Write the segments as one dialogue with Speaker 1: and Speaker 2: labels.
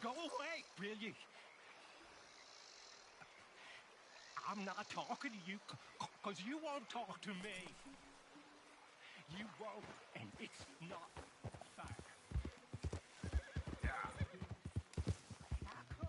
Speaker 1: Go away, will you? I'm not talking to you, because you won't talk to me. You won't, and it's not fair. How come?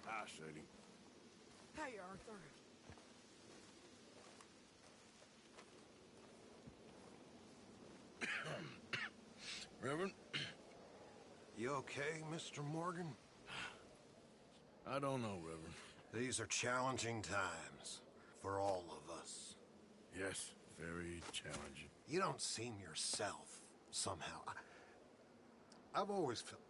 Speaker 2: Hi, Sadie.
Speaker 3: Hey, Arthur.
Speaker 2: Reverend?
Speaker 4: You okay, Mr. Morgan?
Speaker 2: I don't know, Reverend.
Speaker 4: These are challenging times for all of us.
Speaker 2: Yes, very challenging.
Speaker 4: You don't seem yourself, somehow. I've always felt...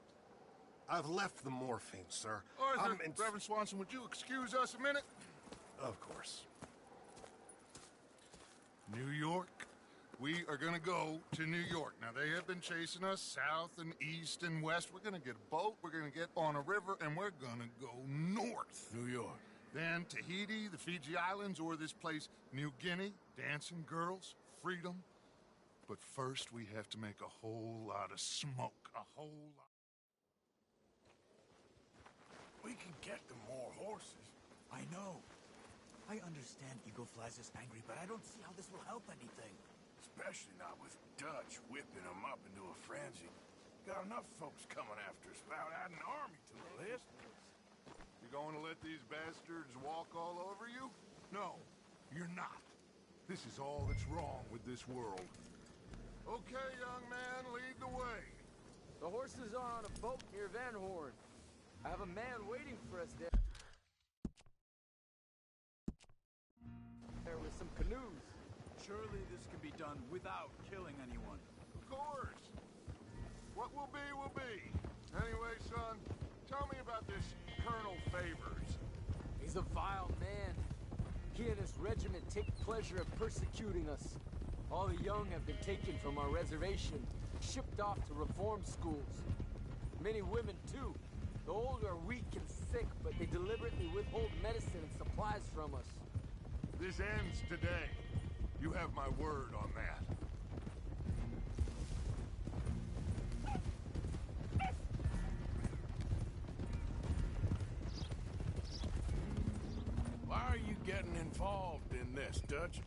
Speaker 4: I've left the morphine, sir.
Speaker 5: Arthur, Reverend Swanson, would you excuse us a minute?
Speaker 4: Of course.
Speaker 5: New York. We are gonna go to New York. Now, they have been chasing us south and east and west. We're gonna get a boat, we're gonna get on a river, and we're gonna go north.
Speaker 2: New York.
Speaker 5: Then Tahiti, the Fiji Islands, or this place, New Guinea, dancing girls, freedom. But first, we have to make a whole lot of smoke. A whole lot.
Speaker 2: We can get them more horses.
Speaker 6: I know. I understand Eagle Flies is angry, but I don't see how this will help anything.
Speaker 2: Especially not with Dutch whipping them up into a frenzy. Got enough folks coming after us without adding an army to the list.
Speaker 5: You going to let these bastards walk all over you? No, you're not. This is all that's wrong with this world. Okay, young man, lead the way.
Speaker 3: The horses are on a boat near Van Horn. I have a man waiting for us there. There with some canoes.
Speaker 6: Surely this can be done without killing anyone.
Speaker 5: Of course. What will be, will be. Anyway, son, tell me about this Colonel Favors.
Speaker 3: He's a vile man. He and his regiment take pleasure in persecuting us. All the young have been taken from our reservation, shipped off to reform schools. Many women, too. The old are weak and sick, but they deliberately withhold medicine and supplies from us.
Speaker 5: This ends today. You have my word on that.
Speaker 2: Why are you getting involved in this, Dutch?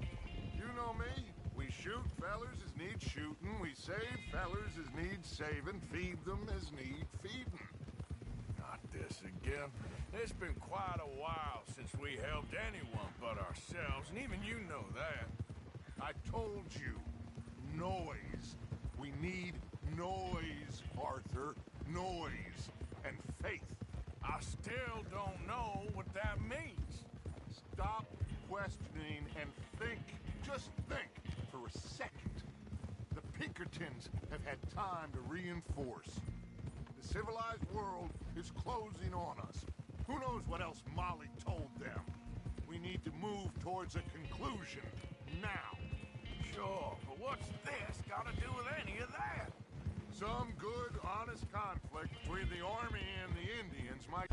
Speaker 5: You know me. We shoot fellers as need shooting. We save fellers as need saving. Feed them as need feeding.
Speaker 2: Not this again. It's been quite a while since we helped anyone but ourselves, and even you know that.
Speaker 5: I told you. Noise. We need noise, Arthur. Noise. And faith.
Speaker 2: I still don't know what that means.
Speaker 5: Stop questioning and think. Just think for a second. The Pinkertons have had time to reinforce. The civilized world is closing on us. Who knows what else Molly told them? We need to move towards a conclusion now.
Speaker 2: Sure, but what's this got to do with any of that?
Speaker 5: Some good, honest conflict between the army and the Indians might...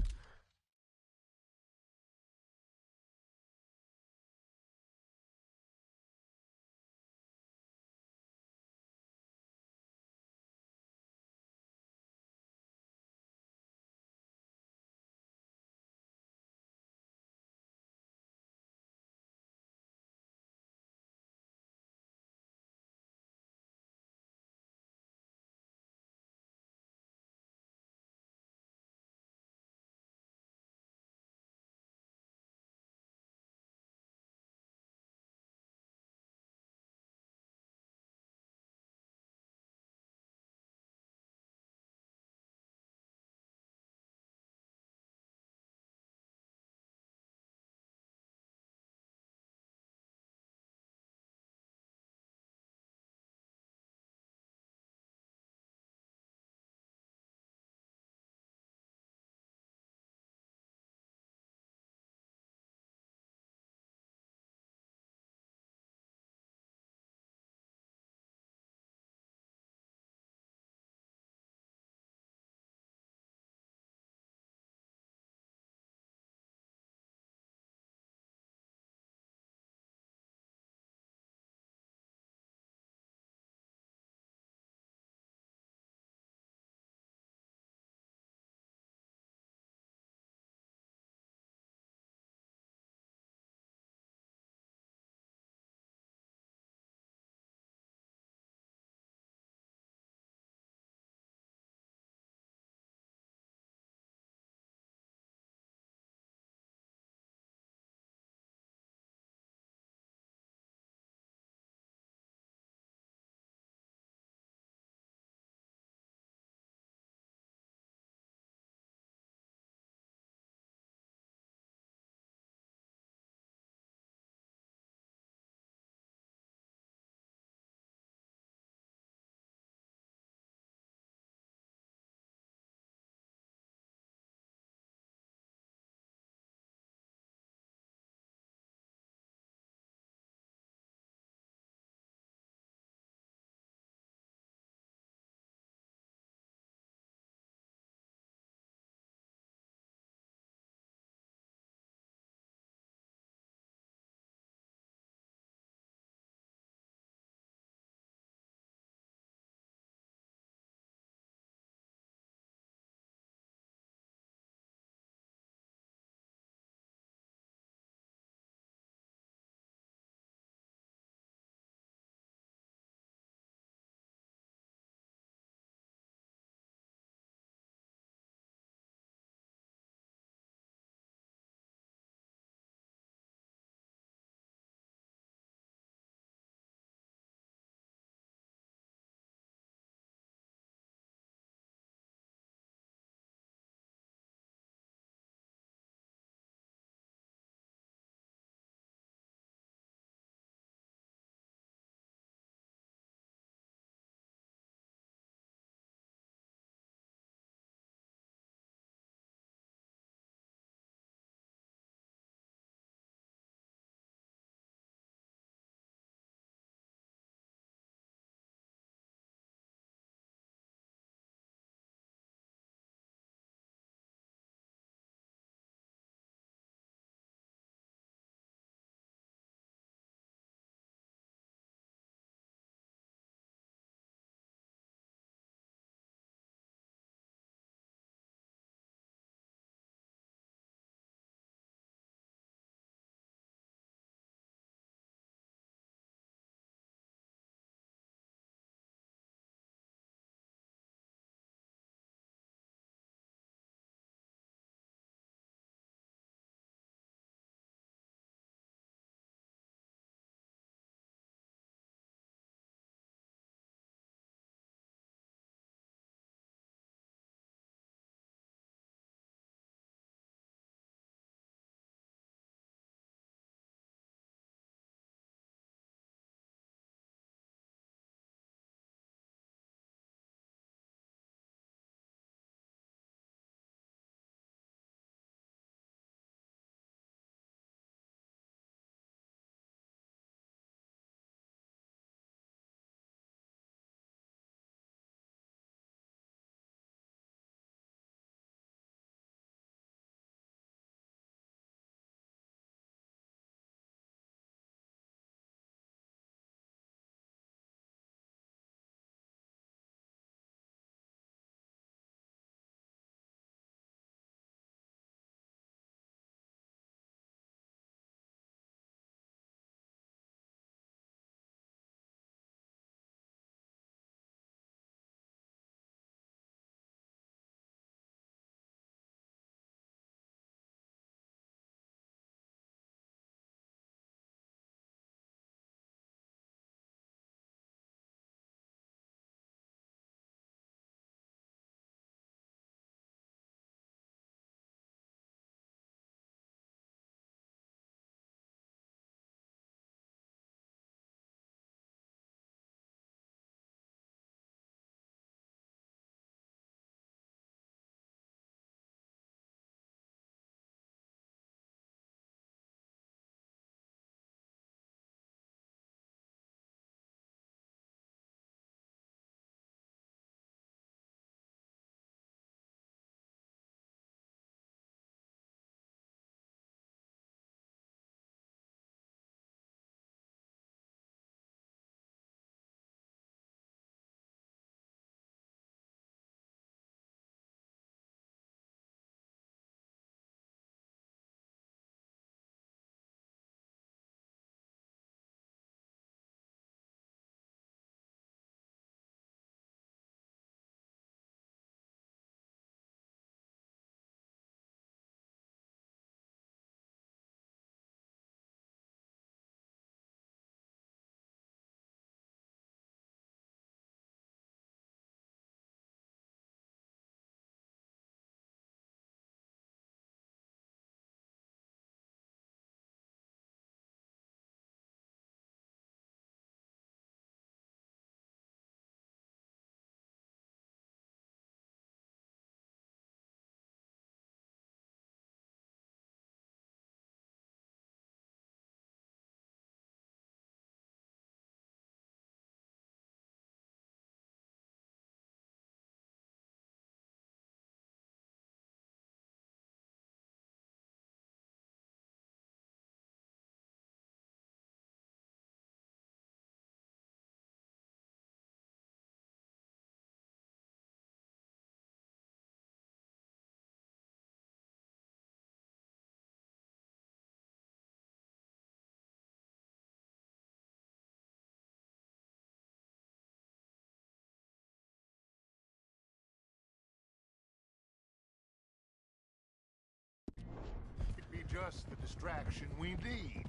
Speaker 5: just the distraction we need.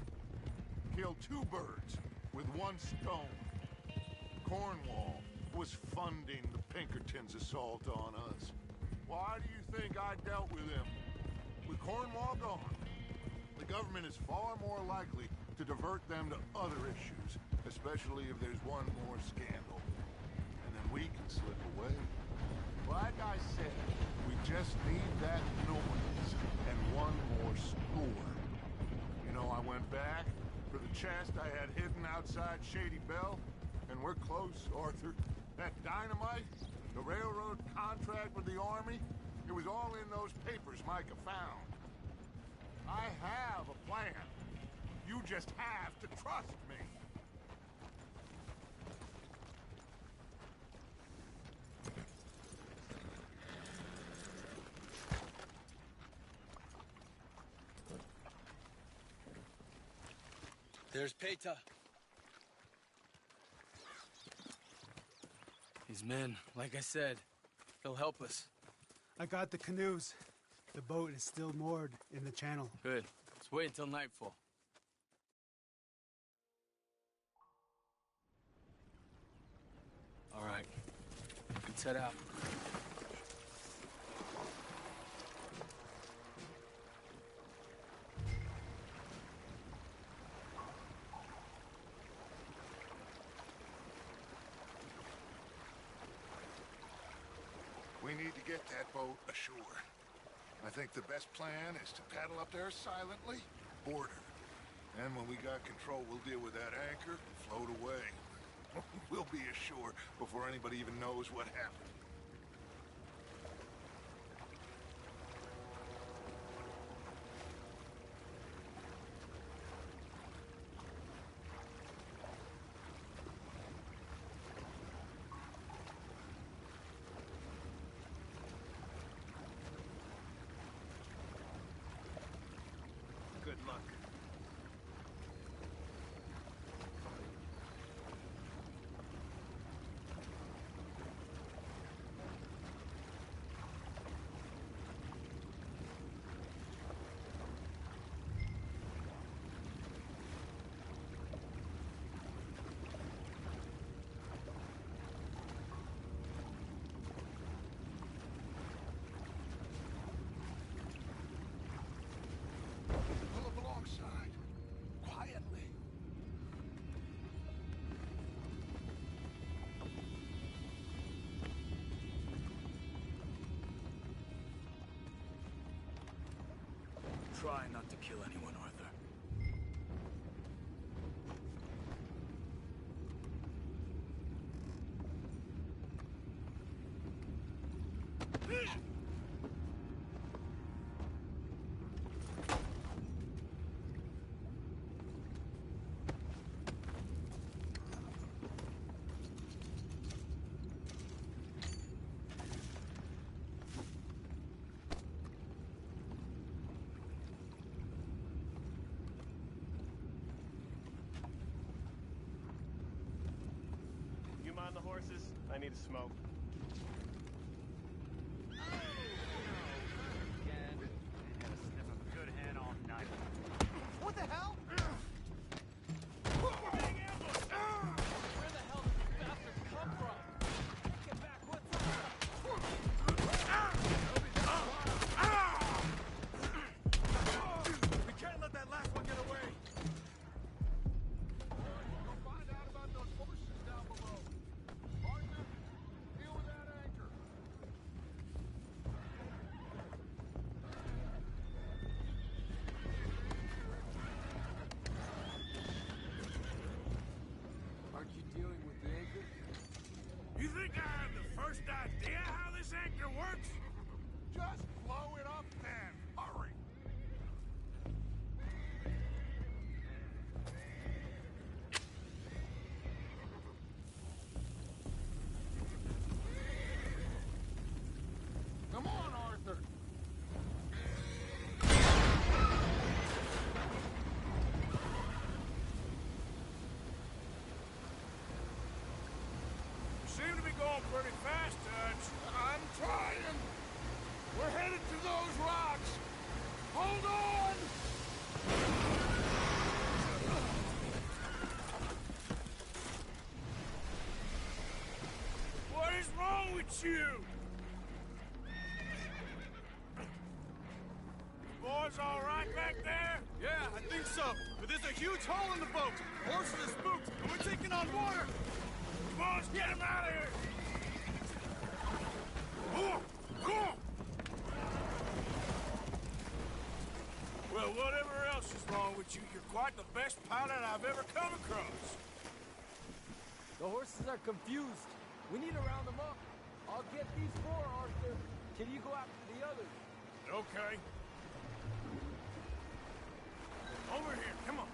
Speaker 5: Kill two birds with one stone. Cornwall was funding the Pinkertons' assault on us. Why do you think I dealt with him? With Cornwall gone, the government is far more likely to divert them to other issues, especially if there's one more scandal. And then we can slip away. Like I said, we just need that noise and one more score. You know, I went back for the chest I had hidden outside Shady Bell, and we're close, Arthur. That dynamite, the railroad contract with the Army, it was all in those papers Micah found. I have a plan. You just have to trust me.
Speaker 3: There's Peta. His men, like I said, they'll help us.
Speaker 7: I got the canoes. The boat is still moored in the channel.
Speaker 3: Good. Let's wait until nightfall. All right. Let's head out.
Speaker 5: We need to get that boat ashore. I think the best plan is to paddle up there silently, board her. And when we got control, we'll deal with that anchor and float away. We'll be ashore before anybody even knows what happened.
Speaker 1: Good luck.
Speaker 5: Pull up alongside. Quietly.
Speaker 6: Try not to kill anyone, Arthur.
Speaker 1: You mind the horses? I need a smoke.
Speaker 6: What the hell?
Speaker 1: We're being ambushed!
Speaker 3: Where the hell did these bastards come from? Get back, what's
Speaker 6: We can't let that last one get away.
Speaker 5: Go find out about those horses down below. Arthur, deal with that anchor.
Speaker 3: Aren't you dealing with the anchor?
Speaker 2: You think I have the first idea how this anchor works?
Speaker 5: Just blow it up then. Hurry. Come on, Arthur.
Speaker 2: You seem to be going pretty fast, Dutch.
Speaker 5: I'm trying. We're headed to those rocks. Hold on.
Speaker 2: at you! Boys all right back there?
Speaker 8: Yeah, I think so. But there's a huge hole in the boat. Horses are spooked, and we're taking on water.
Speaker 2: Boys, get him out of here! Go on! Well, whatever else is wrong with you, you're quite the best pilot I've ever come across.
Speaker 3: The horses are confused. We need to round them up. I'll get these four, Arthur. Can you go after the others?
Speaker 2: Okay. Over here, come on.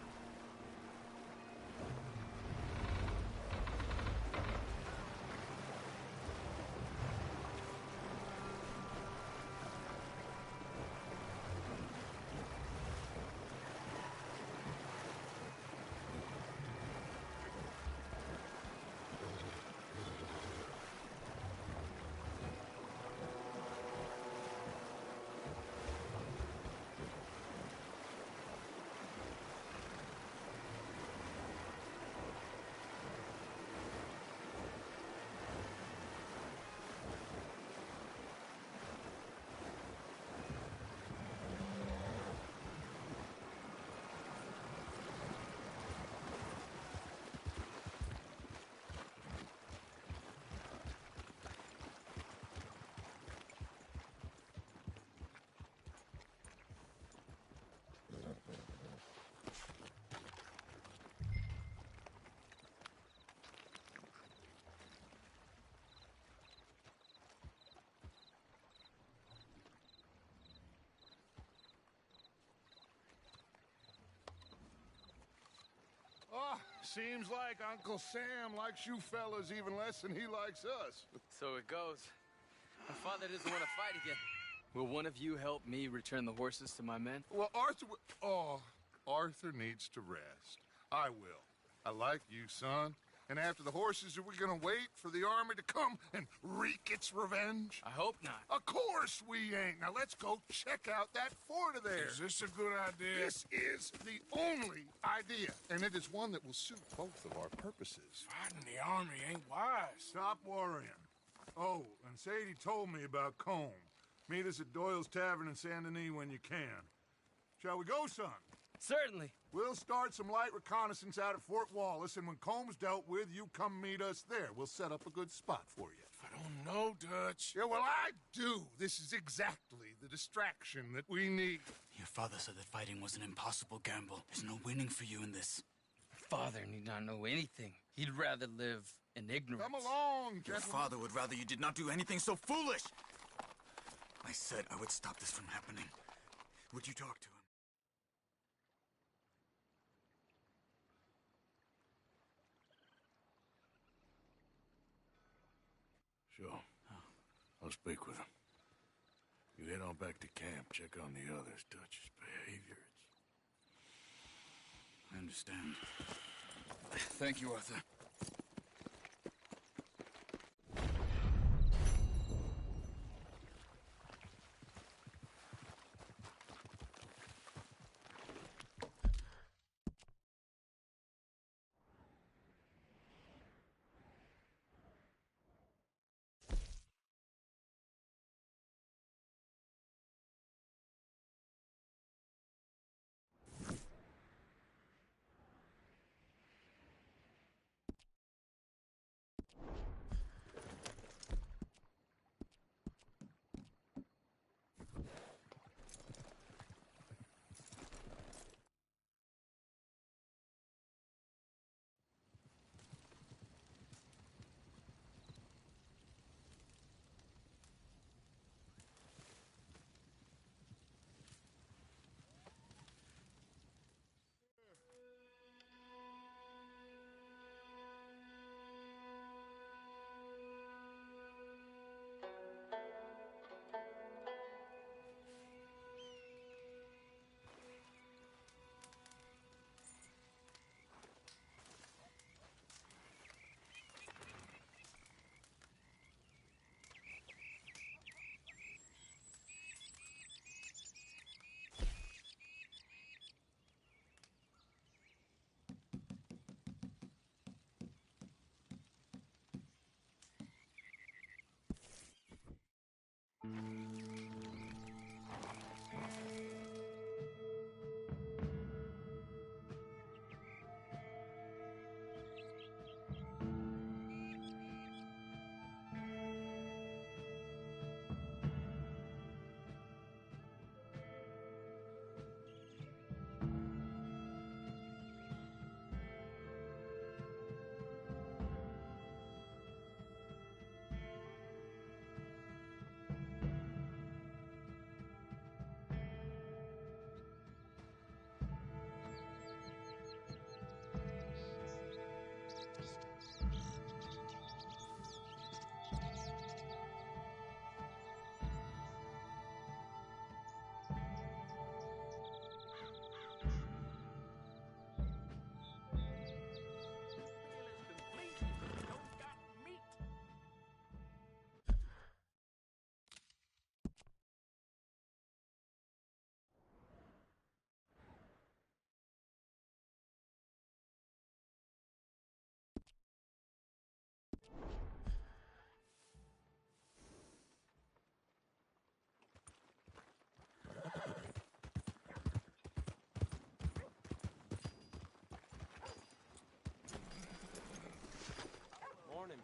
Speaker 5: Oh, seems like Uncle Sam likes you fellas even less than he likes us.
Speaker 3: So it goes. My father doesn't want to fight again. Will one of you help me return the horses to my men?
Speaker 5: Well, Arthur... Oh, Arthur needs to rest. I will. I like you, son. And after the horses, are we gonna wait for the army to come and wreak its revenge?
Speaker 3: I hope not.
Speaker 5: Of course we ain't. Now let's go check out that fort of theirs.
Speaker 2: Is this a good idea?
Speaker 5: This is the only idea, and it is one that will suit both of our purposes.
Speaker 2: Fighting the army ain't wise.
Speaker 5: Stop worrying. Oh, and Sadie told me about Colm. Meet us at Doyle's Tavern in Saint Denis when you can. Shall we go, son?
Speaker 3: Certainly.
Speaker 5: We'll start some light reconnaissance out at Fort Wallace, and when Colm's dealt with, you come meet us there. We'll set up a good spot for you.
Speaker 2: I don't know, Dutch.
Speaker 5: Yeah, well, I do. This is exactly the distraction that we need.
Speaker 6: Your father said that fighting was an impossible gamble. There's no winning for you in this.
Speaker 3: Father need not know anything. He'd rather live in ignorance.
Speaker 5: Come along,
Speaker 6: Your
Speaker 5: gentlemen.
Speaker 6: father would rather you did not do anything so foolish. I said I would stop this from happening. Would you talk to him?
Speaker 2: Sure. I'll speak with him. You head on back to camp, check on the others. Dutch's behavior,
Speaker 6: I understand. Thank you, Arthur.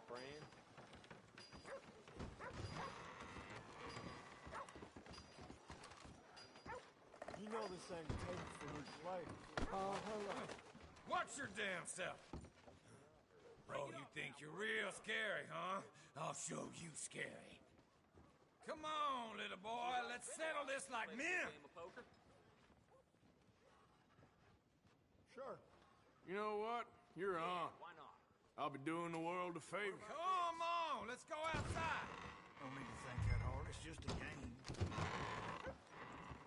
Speaker 9: friend.
Speaker 3: You know this ain't a table for new players. Hello.
Speaker 2: Watch your damn self. Oh, you think you're real scary, huh? I'll show you scary. Come on, little boy, let's settle this like men.
Speaker 3: Sure.
Speaker 2: You know what? You're on.
Speaker 9: Why not?
Speaker 2: I'll be doing the world a favor. Come on, let's go outside.
Speaker 6: Don't need to think that hard. It's just a game.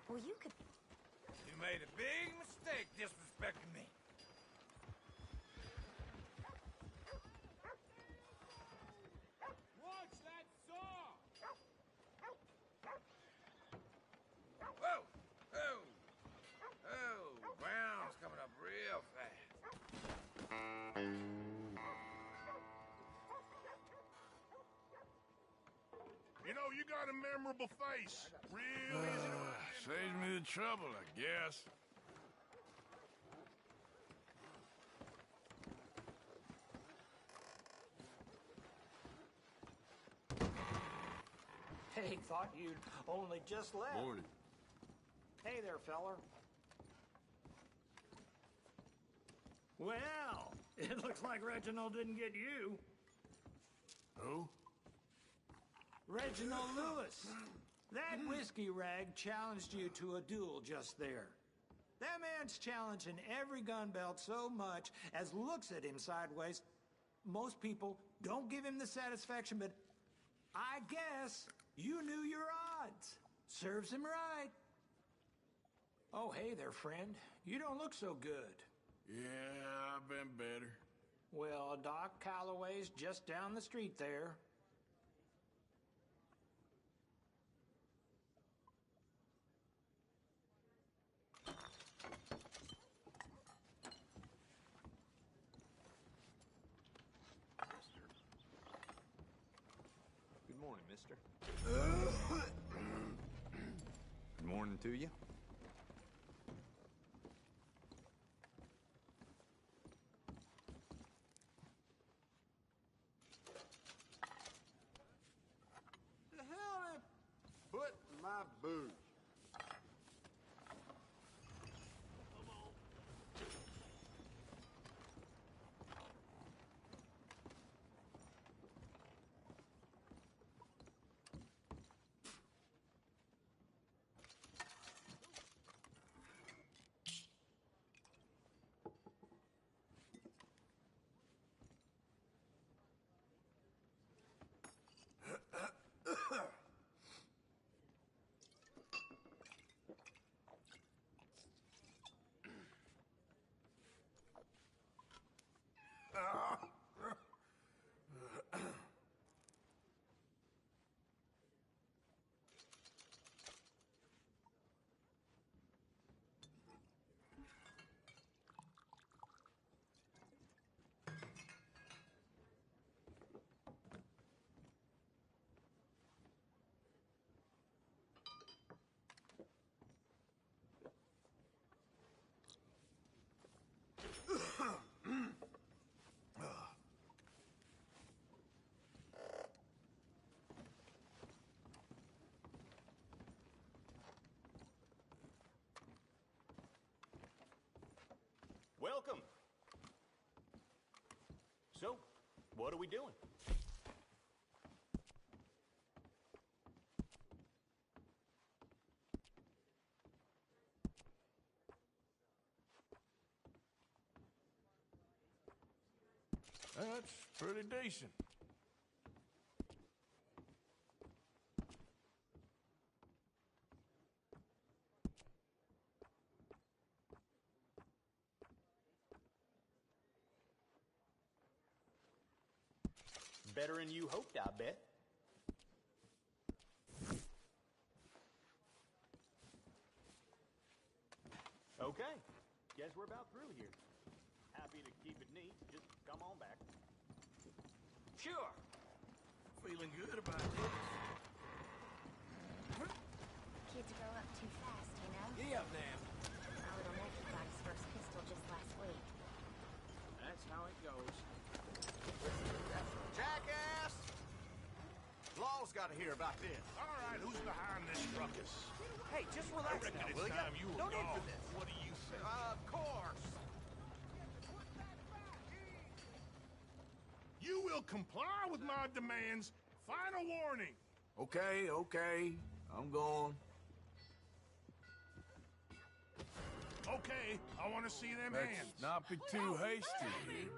Speaker 10: Well, you could...
Speaker 2: You made a big mistake disrespecting me.
Speaker 8: Watch that saw!
Speaker 2: Whoa! Oh! Oh! Brown's coming up real fast.
Speaker 5: You know, you got a memorable face. Real easy to...
Speaker 2: Saves me the trouble, I guess.
Speaker 11: Hey, thought you'd only just left.
Speaker 2: Morning.
Speaker 11: Hey there, feller. Well, it looks like Reginald didn't get you.
Speaker 2: Who?
Speaker 11: Reginald Lewis. That whiskey rag challenged you to a duel just there. That man's challenging every gun belt so much as looks at him sideways. Most people don't give him the satisfaction, but I guess you knew your odds. Serves him right. Oh, hey there, friend. You don't look so good.
Speaker 2: Yeah, I've been better.
Speaker 11: Well, Doc Calloway's just down the street there.
Speaker 9: Good morning, mister. Good morning to you.
Speaker 3: The hell they put in my boots?
Speaker 9: Welcome. So, what are we doing?
Speaker 2: That's pretty decent.
Speaker 9: Better than you hoped, I bet. Okay. Guess we're about through here. Happy to keep it neat. Just come on back.
Speaker 2: Sure. Feeling good about this.
Speaker 10: Kids grow up too fast, you know?
Speaker 3: Yeah, man.
Speaker 10: My little nephew got his first pistol just last week.
Speaker 3: That's how it goes.
Speaker 9: Jackass!
Speaker 12: gotta hear about this.
Speaker 5: All right, who's behind this ruckus?
Speaker 12: Hey, just relax now, will ya? No need for this.
Speaker 5: What do you say?
Speaker 12: Of course.
Speaker 5: You will comply with my demands. Final warning.
Speaker 13: Okay, okay. I'm going.
Speaker 5: Okay, I want to see them hands.
Speaker 13: Not be too hasty.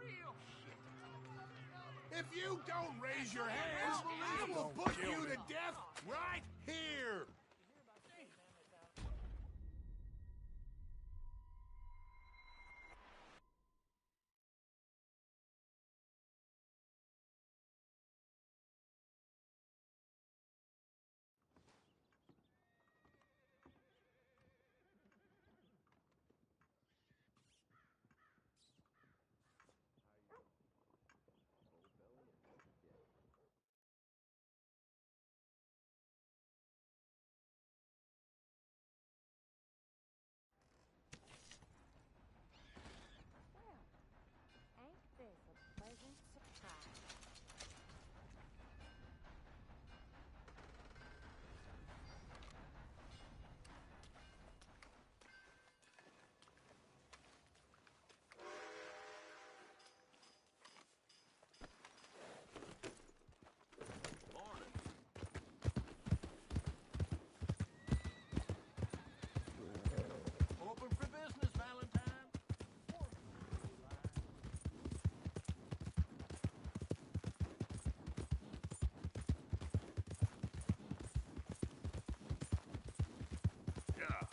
Speaker 5: If you don't raise your hands, I will put you to death right here.
Speaker 10: Ain't this a pleasant surprise?
Speaker 12: Open for business, Valentine.
Speaker 5: Yeah.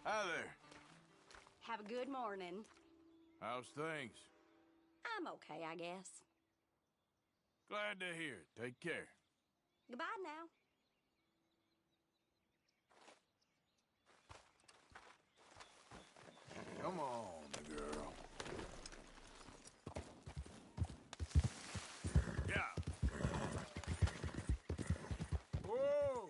Speaker 13: Hi there.
Speaker 10: Have a good morning.
Speaker 13: How's things?
Speaker 10: I'm okay, I guess.
Speaker 13: Glad to hear it. Take care.
Speaker 10: Goodbye now.
Speaker 13: Come on, girl.
Speaker 5: Yeah.
Speaker 13: Whoa!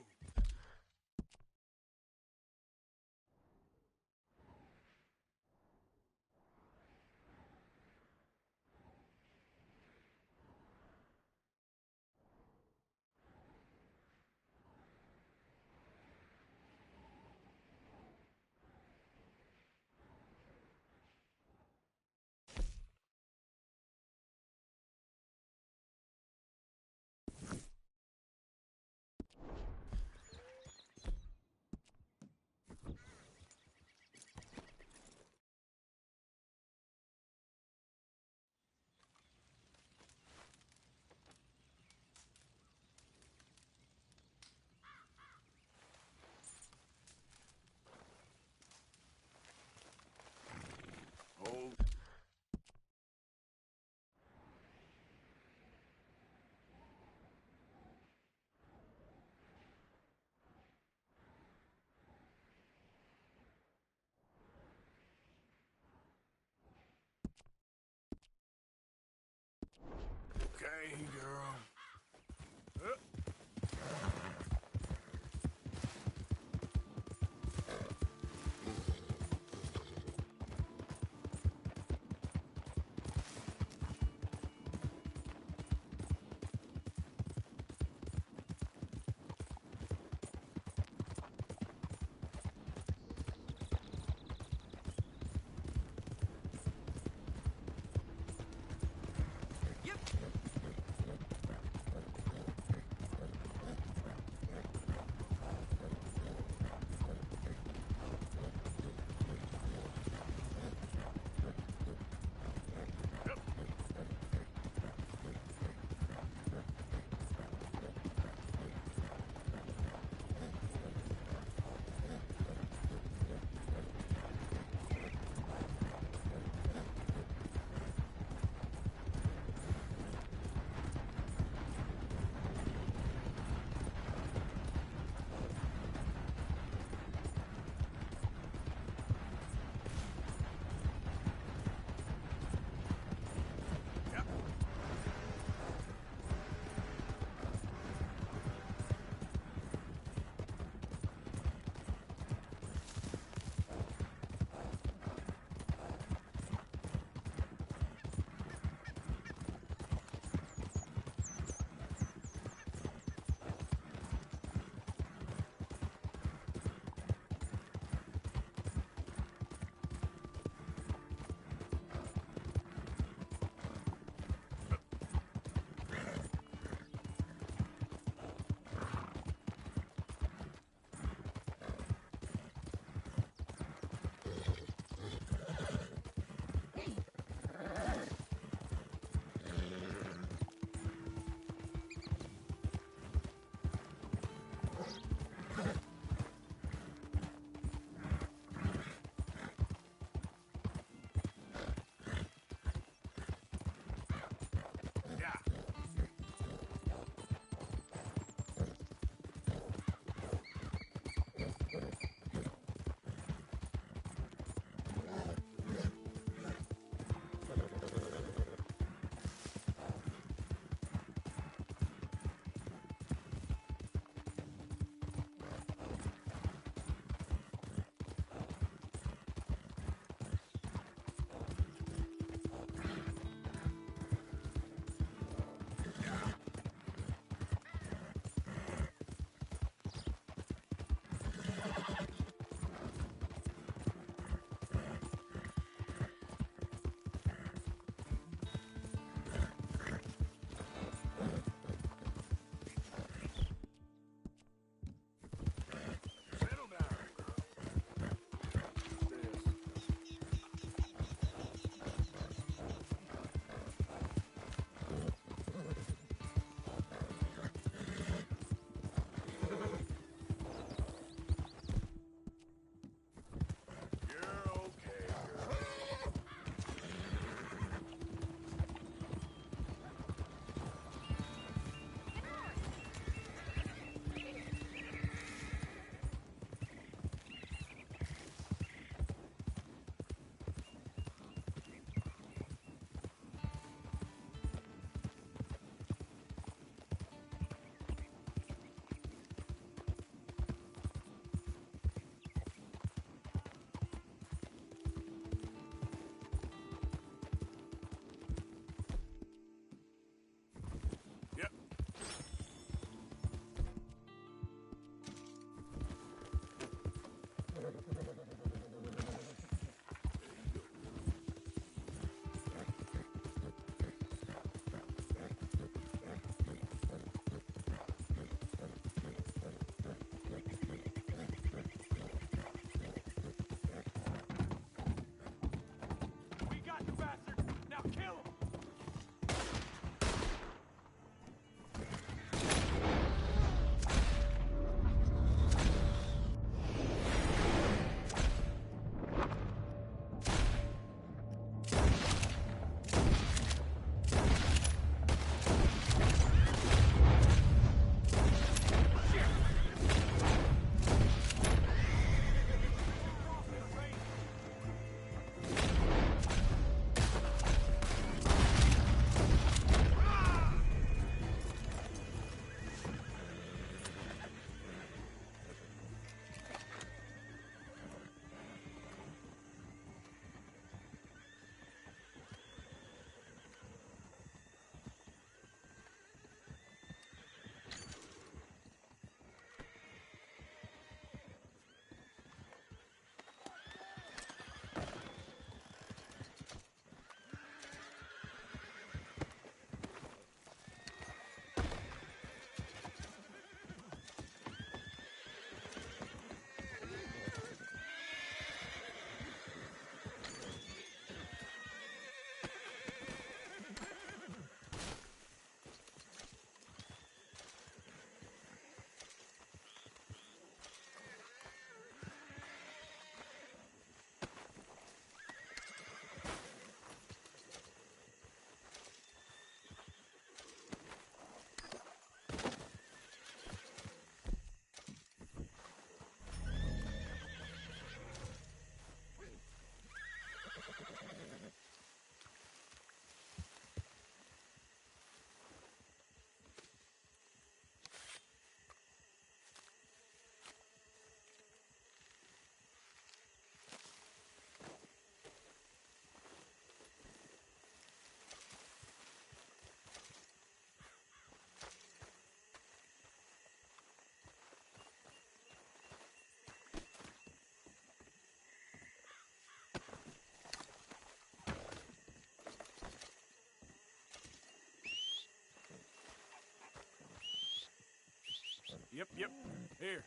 Speaker 13: Here.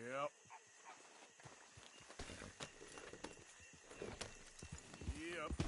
Speaker 13: Yep. Yep.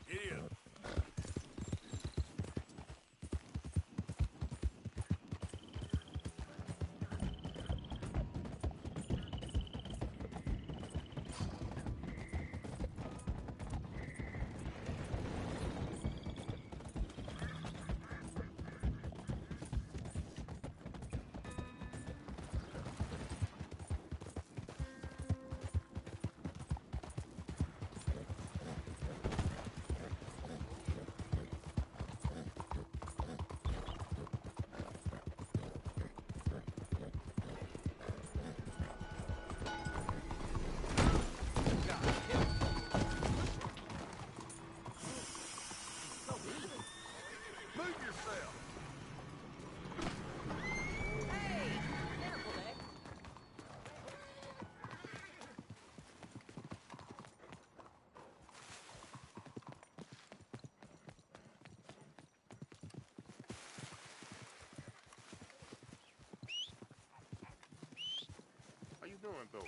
Speaker 13: Here.
Speaker 5: How you doing, though?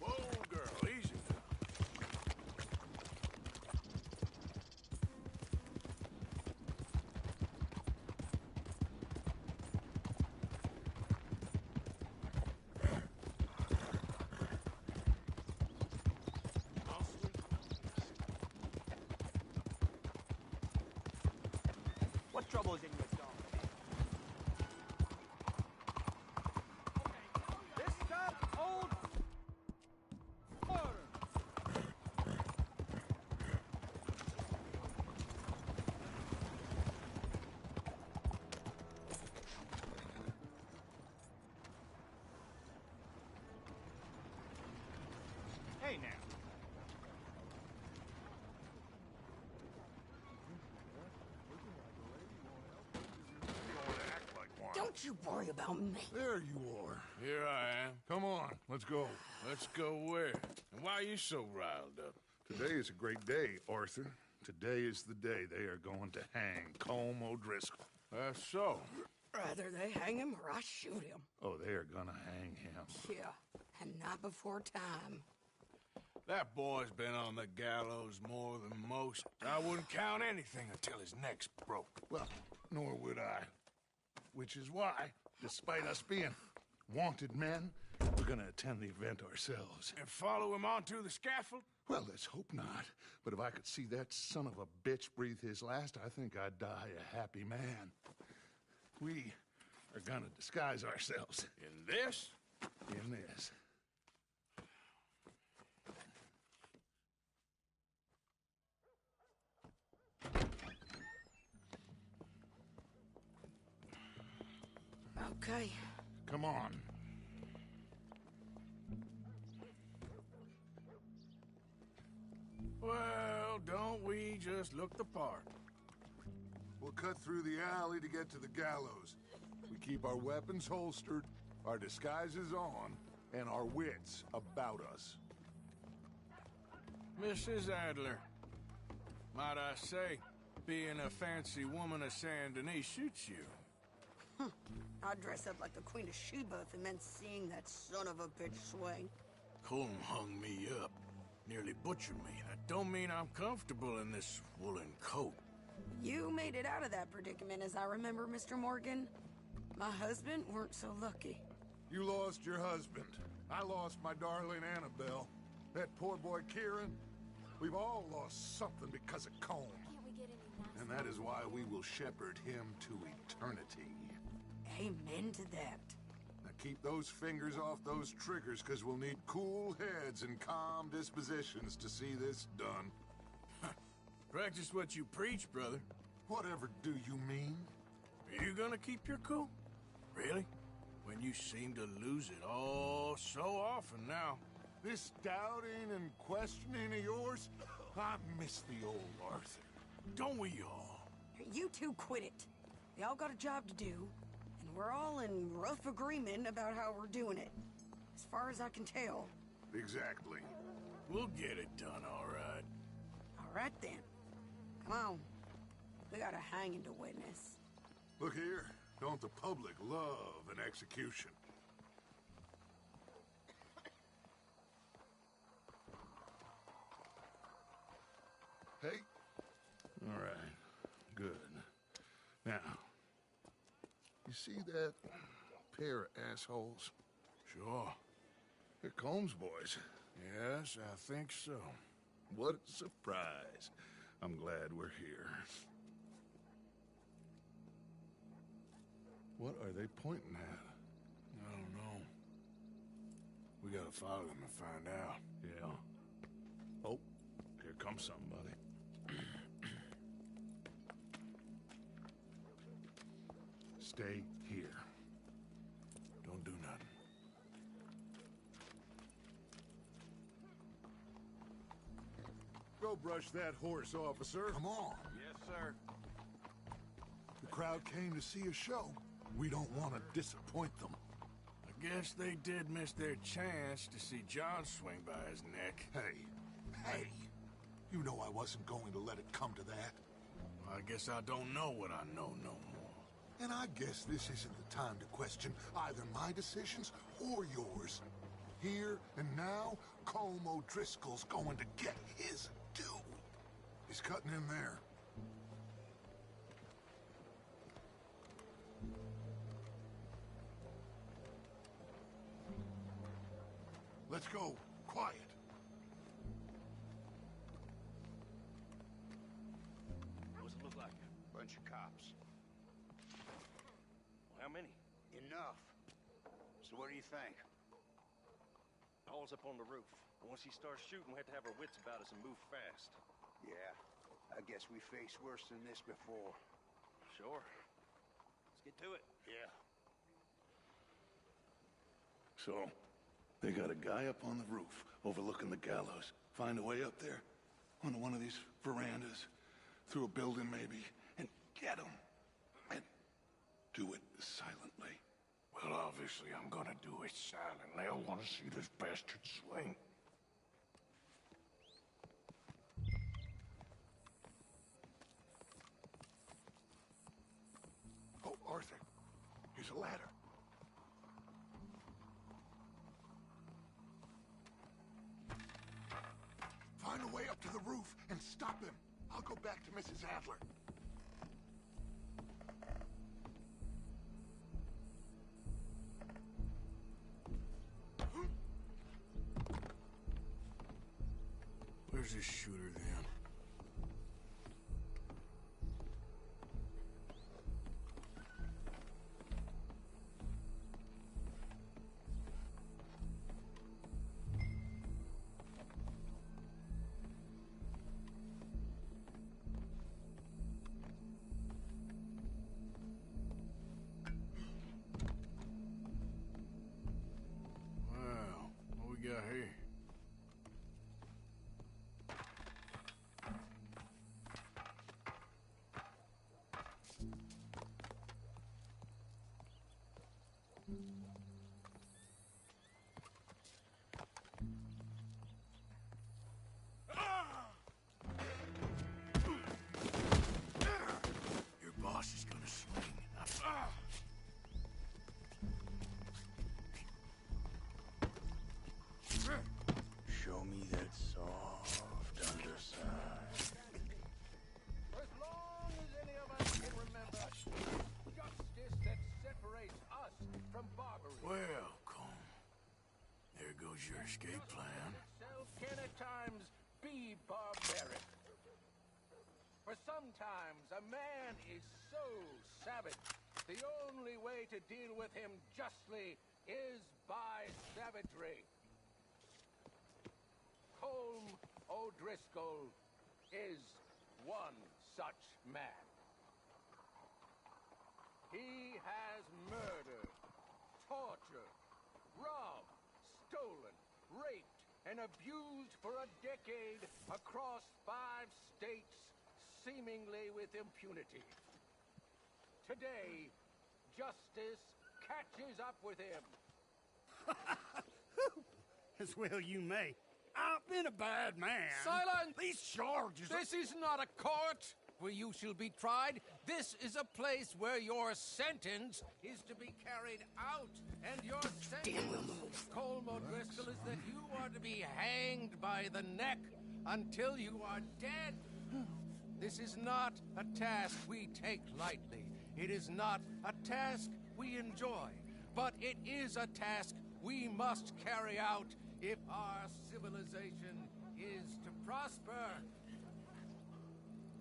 Speaker 13: Whoa, girl, easy.
Speaker 12: What trouble is in your dog? This stuff, old order.
Speaker 9: Hey now.
Speaker 10: Don't you worry about me.
Speaker 5: There you are.
Speaker 13: Here I am.
Speaker 5: Come on, let's go.
Speaker 13: Let's go where? And why are you so riled up?
Speaker 5: Today is a great day, Arthur. Today is the day they are going to hang Colm O'Driscoll.
Speaker 13: That's so.
Speaker 10: Rather they hang him or I shoot him.
Speaker 5: Oh, they are gonna hang him.
Speaker 10: Yeah, and not before time.
Speaker 13: That boy's been on the gallows more than most. I wouldn't count anything until his neck's broke.
Speaker 5: Well, nor would I. Which is why, despite us being wanted men, we're gonna attend the event ourselves.
Speaker 13: And follow him onto the scaffold?
Speaker 5: Well, let's hope not. But if I could see that son of a bitch breathe his last, I think I'd die a happy man. We are gonna disguise ourselves.
Speaker 13: In this?
Speaker 5: In this.
Speaker 10: Okay.
Speaker 5: Come on.
Speaker 13: Well, don't we just look the part?
Speaker 5: We'll cut through the alley to get to the gallows. We keep our weapons holstered, our disguises on, and our wits about us.
Speaker 13: Mrs. Adler, might I say, being a fancy woman of Saint Denis suits you.
Speaker 10: I'd dress up like the Queen of Sheba if it meant seeing that son of a bitch swing.
Speaker 13: Colm hung me up, nearly butchered me. That don't mean I'm comfortable in this woolen coat.
Speaker 10: You made it out of that predicament, as I remember, Mr. Morgan. My husband weren't so lucky.
Speaker 5: You lost your husband. I lost my darling Annabelle. That poor boy Kieran. We've all lost something because of Colm. And that is why we will shepherd him to eternity.
Speaker 10: Amen to that.
Speaker 5: Now keep those fingers off those triggers, because we'll need cool heads and calm dispositions to see this done.
Speaker 13: Practice what you preach, brother.
Speaker 5: Whatever do you mean?
Speaker 13: Are you gonna keep your cool? Really? When you seem to lose it all so often now.
Speaker 5: This doubting and questioning of yours, I miss the old Arthur.
Speaker 13: Don't we all?
Speaker 10: You two quit it. We all got a job to do, and we're all in rough agreement about how we're doing it. As far as I can tell.
Speaker 5: Exactly.
Speaker 13: We'll get it done, all right.
Speaker 10: All right, then. Come on. We got a hanging to witness.
Speaker 5: Look here. Don't the public love an execution? Hey. All right. Good. Now, you see that pair of assholes?
Speaker 13: Sure.
Speaker 5: They're Colm's boys.
Speaker 13: Yes, I think so.
Speaker 5: What a surprise. I'm glad we're here. What are they pointing at?
Speaker 13: I don't know. We gotta follow them and find out.
Speaker 5: Yeah. Oh, here comes somebody. Stay here.
Speaker 13: Don't do nothing.
Speaker 5: Go brush that horse, officer. Come on.
Speaker 9: Yes, sir.
Speaker 5: The crowd came to see a show. We don't want to disappoint them.
Speaker 13: I guess they did miss their chance to see John swing by his neck.
Speaker 5: Hey. You know I wasn't going to let it come to that.
Speaker 13: Well, I guess I don't know what I know no more.
Speaker 5: And I guess this isn't the time to question either my decisions or yours. Here and now, Colm O'Driscoll's going to get his due. He's cutting in there. Let's go. Quiet.
Speaker 9: What's it look like?
Speaker 14: Bunch of cops.
Speaker 9: How many?
Speaker 14: Enough. So what do you think?
Speaker 9: Paul's up on the roof. Once he starts shooting, we have to have our wits about us and move fast.
Speaker 14: Yeah, I guess we faced worse than this before.
Speaker 9: Sure. Let's get to it.
Speaker 14: Yeah.
Speaker 5: So, They got a guy up on the roof overlooking the gallows. Find a way up there, onto one of these verandas, through a building maybe, and get him. And do it silently.
Speaker 13: Well, obviously I'm gonna do it silently. I want to see this bastard swing.
Speaker 5: Oh, Arthur, here's a ladder. Find a way up to the roof and stop him. I'll go back to Mrs. Adler.
Speaker 13: Where's this shooter then? Wow, what we got here? Your boss is gonna swing.
Speaker 14: Show me that soft underside.
Speaker 15: For as long as any of us can remember, justice that separates us from barbarism.
Speaker 13: Well, Colm, there goes your escape plan.
Speaker 15: Itself can at times be barbaric. For sometimes a man is so savage, the only way to deal with him justly is by savagery. Colm O'Driscoll is one such man. He has murdered, tortured, robbed, stolen, raped, and abused for a decade across 5 states, seemingly with impunity. Today, justice catches up with him.
Speaker 16: As well you may. I've been a bad man.
Speaker 15: Silence!
Speaker 16: These charges
Speaker 15: This is not a court where you shall be tried. This is a place where your sentence is to be carried out. And your sentence, Colm O'Driscoll, is that you are to be hanged by the neck until you are dead. This is not a task we take lightly. It is not a task we enjoy. But it is a task we must carry out if our civilization is to prosper.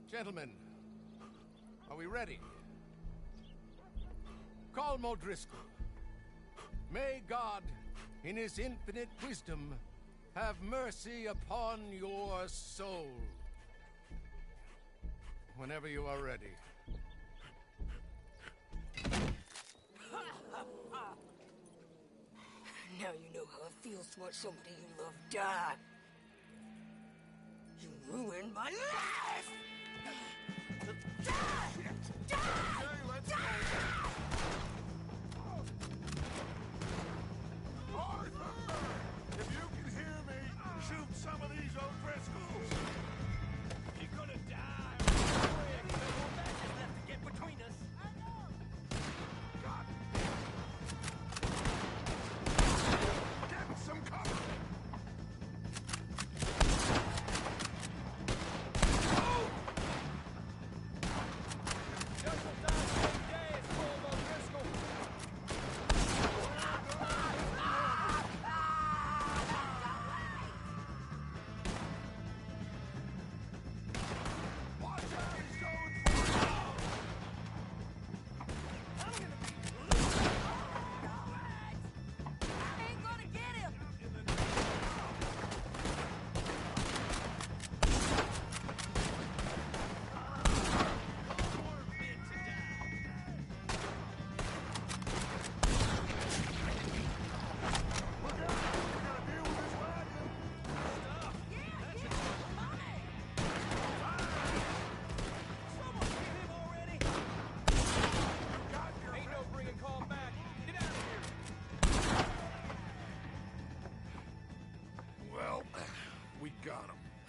Speaker 15: Gentlemen, are we ready? Colm O'Driscoll, may God, in his infinite wisdom, have mercy upon your soul. Whenever you are ready.
Speaker 10: Now you know how it feels to watch somebody you love die. You ruined my life! Die! Die! Die!
Speaker 5: Arthur! If you can hear me, shoot some of these O'Driscolls!
Speaker 1: You're gonna die! Quick! No more matches left to get between us!
Speaker 5: God! Get some cover!
Speaker 1: Just as I say,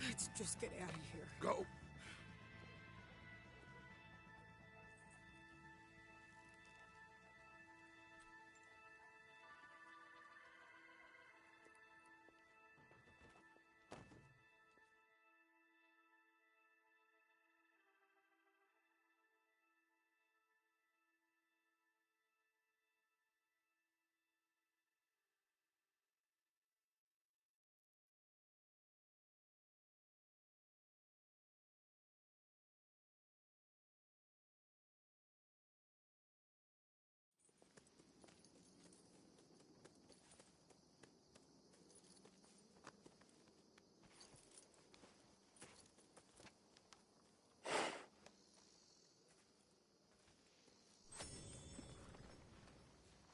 Speaker 10: Let's just get out of here.
Speaker 13: Go.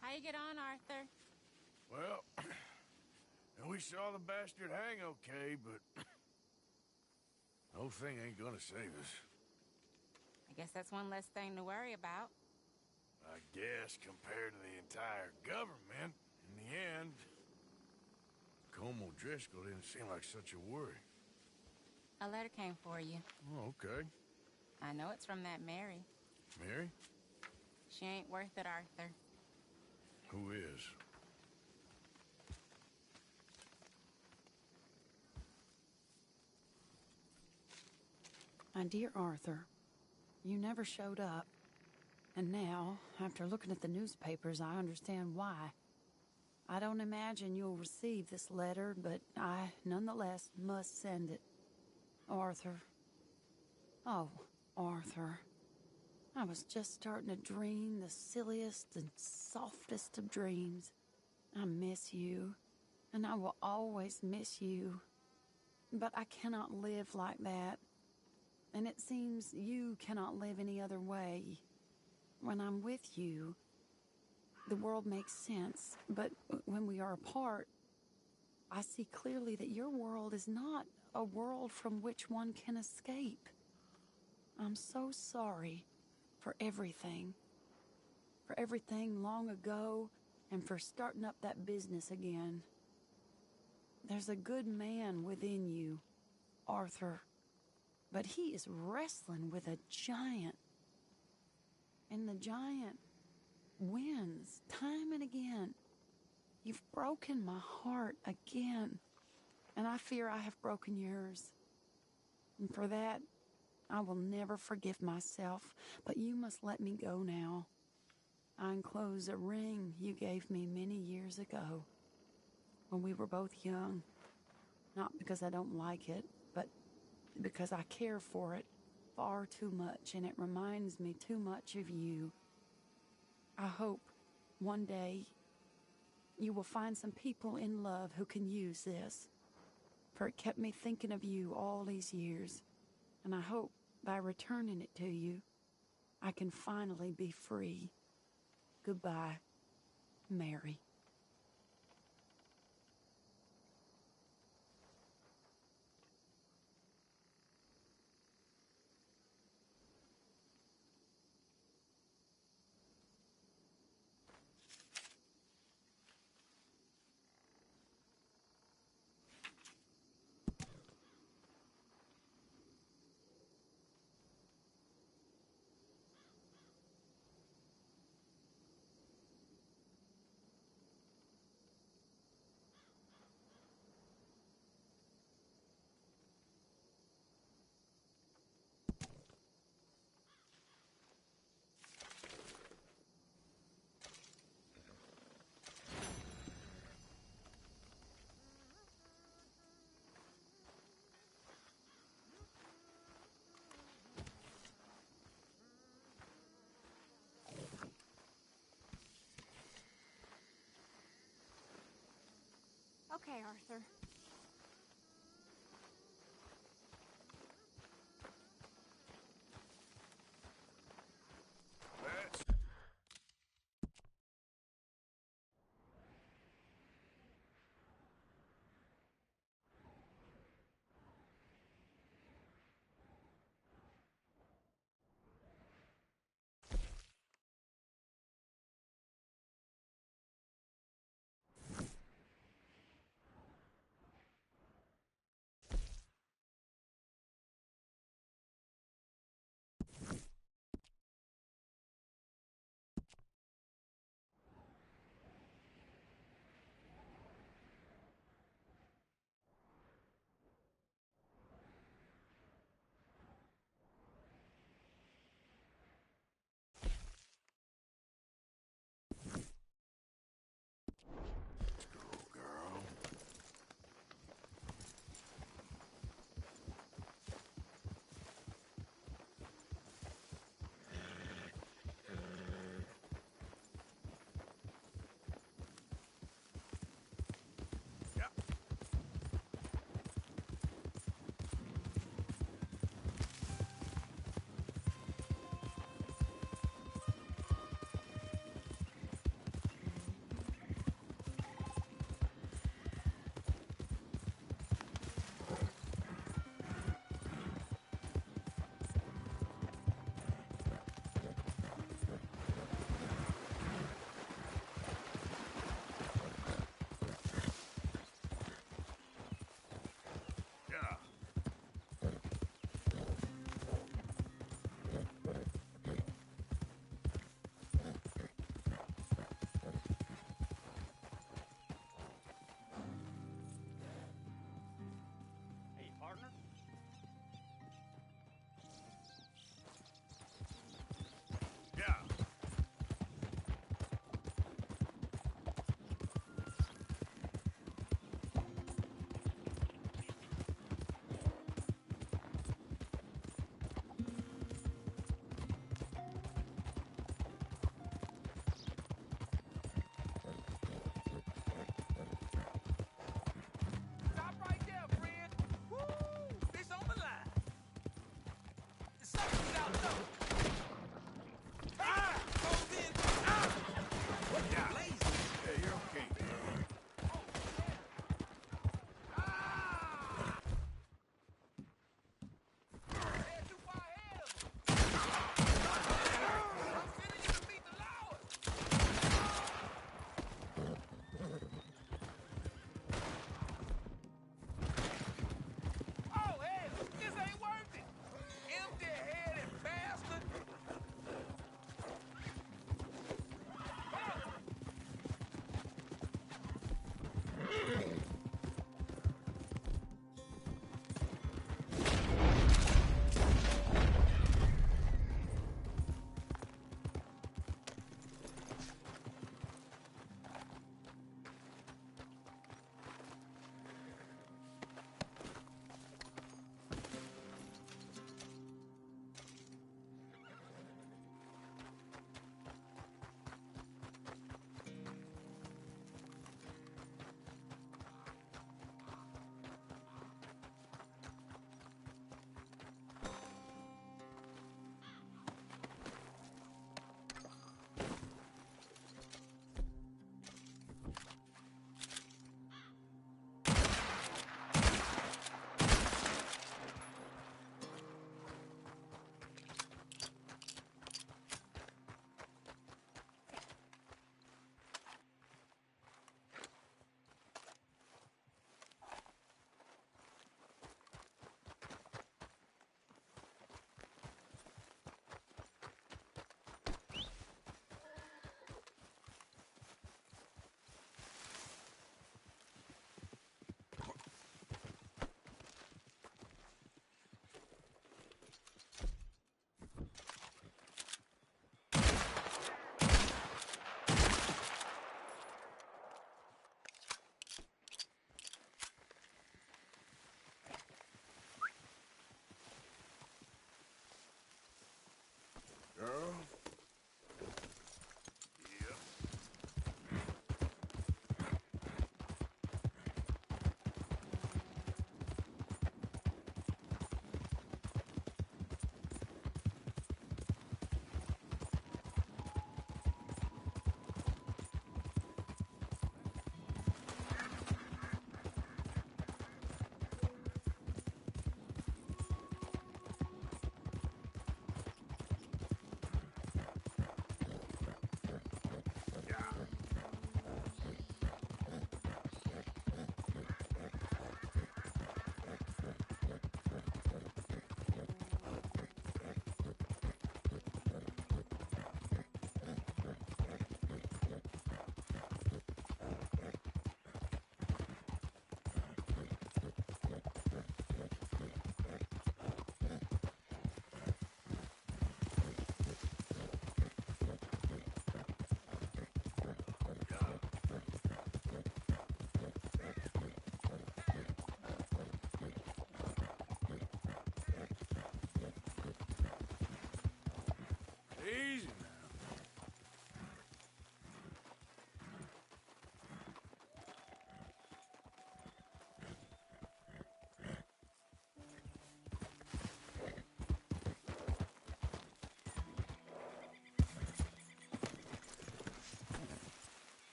Speaker 17: How you get on, Arthur?
Speaker 13: Well, we saw the bastard hang okay, but the whole thing ain't gonna save us.
Speaker 17: I guess that's one less thing to worry about.
Speaker 13: I guess compared to the entire government, in the end, Colm O'Driscoll didn't seem like such a worry.
Speaker 17: A letter came for you.
Speaker 13: Oh, okay.
Speaker 17: I know it's from that Mary.
Speaker 13: Mary?
Speaker 17: She ain't worth it, Arthur.
Speaker 13: Who is?
Speaker 18: My dear Arthur, you never showed up. And now, after looking at the newspapers, I understand why. I don't imagine you'll receive this letter, but I, nonetheless, must send it. Arthur. Oh, Arthur. I was just starting to dream the silliest and softest of dreams. I miss you, and I will always miss you. But I cannot live like that. And it seems you cannot live any other way. When I'm with you, the world makes sense. But when we are apart, I see clearly that your world is not a world from which one can escape. I'm so sorry for everything. For everything long ago, and for starting up that business again. There's a good man within you, Arthur. But he is wrestling with a giant. And the giant wins time and again. You've broken my heart again. And I fear I have broken yours. And for that, I will never forgive myself. But you must let me go now. I enclose a ring you gave me many years ago, when we were both young. Not because I don't like it, but because I care for it far too much, and it reminds me too much of you. I hope one day you will find some people in love who can use this, for it kept me thinking of you all these years, and I hope by returning it to you, I can finally be free. Goodbye, Mary.
Speaker 17: Okay, Arthur.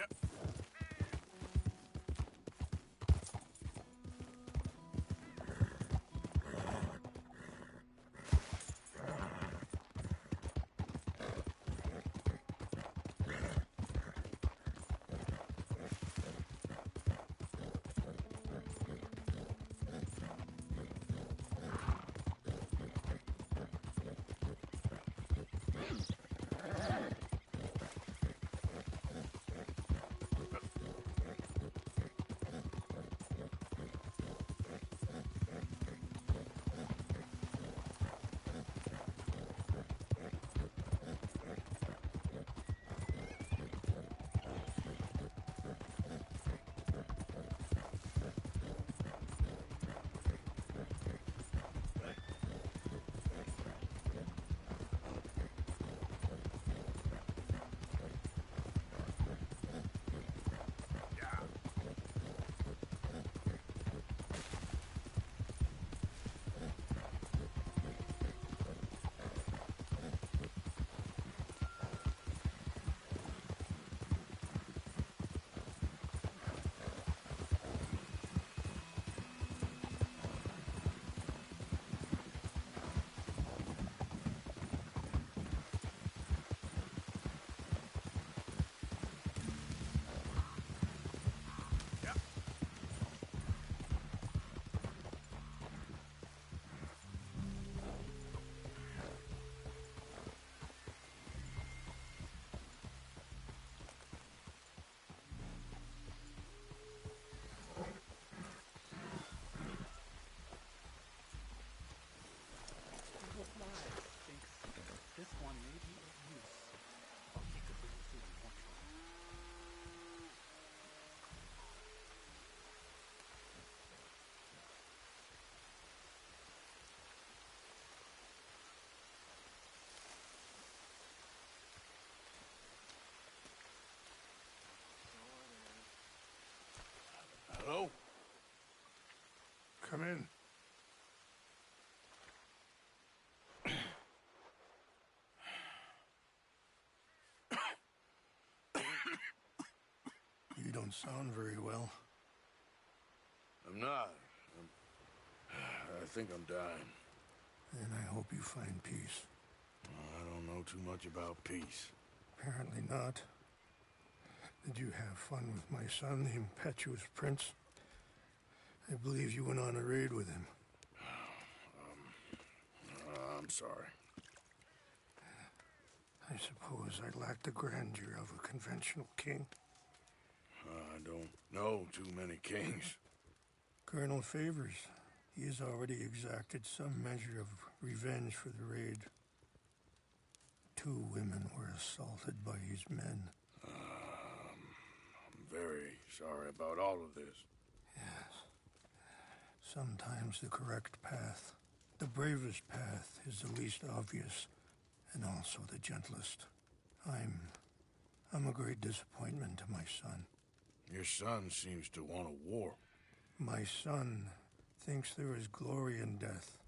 Speaker 13: Yep. Hello?
Speaker 5: Come in. You don't sound very well.
Speaker 13: I'm not. I think I'm dying.
Speaker 5: Then I hope you find peace.
Speaker 13: I don't know too much about peace.
Speaker 5: Apparently not. Did you have fun with my son, the impetuous prince? I believe you went on a raid with him.
Speaker 13: I'm sorry.
Speaker 5: I suppose I lacked the grandeur of a conventional king.
Speaker 13: I don't know too many kings.
Speaker 5: Colonel Favors, he has already exacted some measure of revenge for the raid. 2 women were assaulted by his men.
Speaker 13: I'm very sorry about all of this.
Speaker 5: Yes. Sometimes the correct path, the bravest path, is the least obvious, and also the gentlest. I'm a great disappointment to my son.
Speaker 13: Your son seems to want a war.
Speaker 5: My son thinks there is glory in death.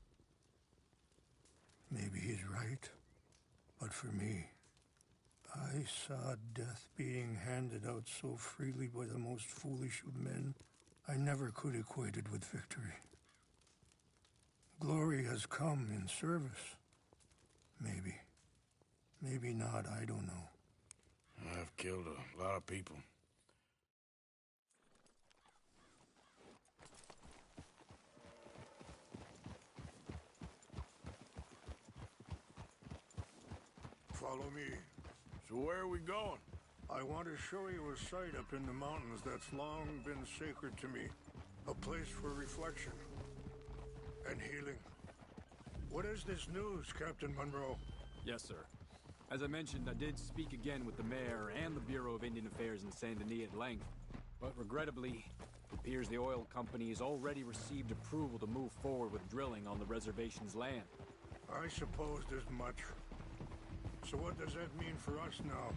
Speaker 5: Maybe he's right, but for me, I saw death being handed out so freely by the most foolish of men, I never could equate it with victory. Glory has come in service. Maybe. Maybe not, I don't know.
Speaker 13: I've killed a lot of people.
Speaker 5: Follow me.
Speaker 13: So where are we going?
Speaker 5: I want to show you a site up in the mountains that's long been sacred to me. A place for reflection and healing. What is this news, Captain Monroe?
Speaker 19: Yes, sir. As I mentioned, I did speak again with the mayor and the Bureau of Indian Affairs in Saint Denis at length. But regrettably, it appears the oil company has already received approval to move forward with drilling on the reservation's land.
Speaker 5: I supposed as much. So what does that mean for us now?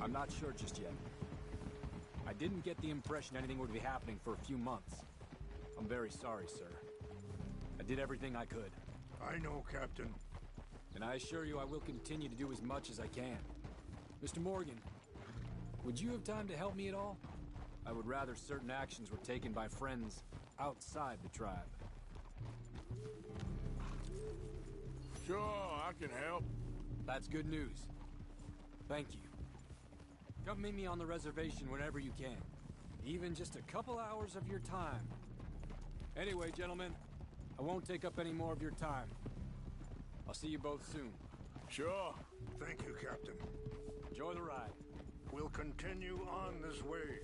Speaker 19: I'm not sure just yet. I didn't get the impression anything would be happening for a few months. I'm very sorry, sir. I did everything I could.
Speaker 5: I know, Captain.
Speaker 19: And I assure you I will continue to do as much as I can. Mr. Morgan, Would you have time to help me at all? I would rather certain actions were taken by friends outside the tribe.
Speaker 13: Sure, I can help.
Speaker 19: That's good news. Thank you. Come meet me on the reservation whenever you can. Even just a couple hours of your time. Anyway, gentlemen, I won't take up any more of your time. I'll see you both soon.
Speaker 13: Sure.
Speaker 5: Thank you, Captain.
Speaker 19: Enjoy the ride.
Speaker 5: We'll continue on this way.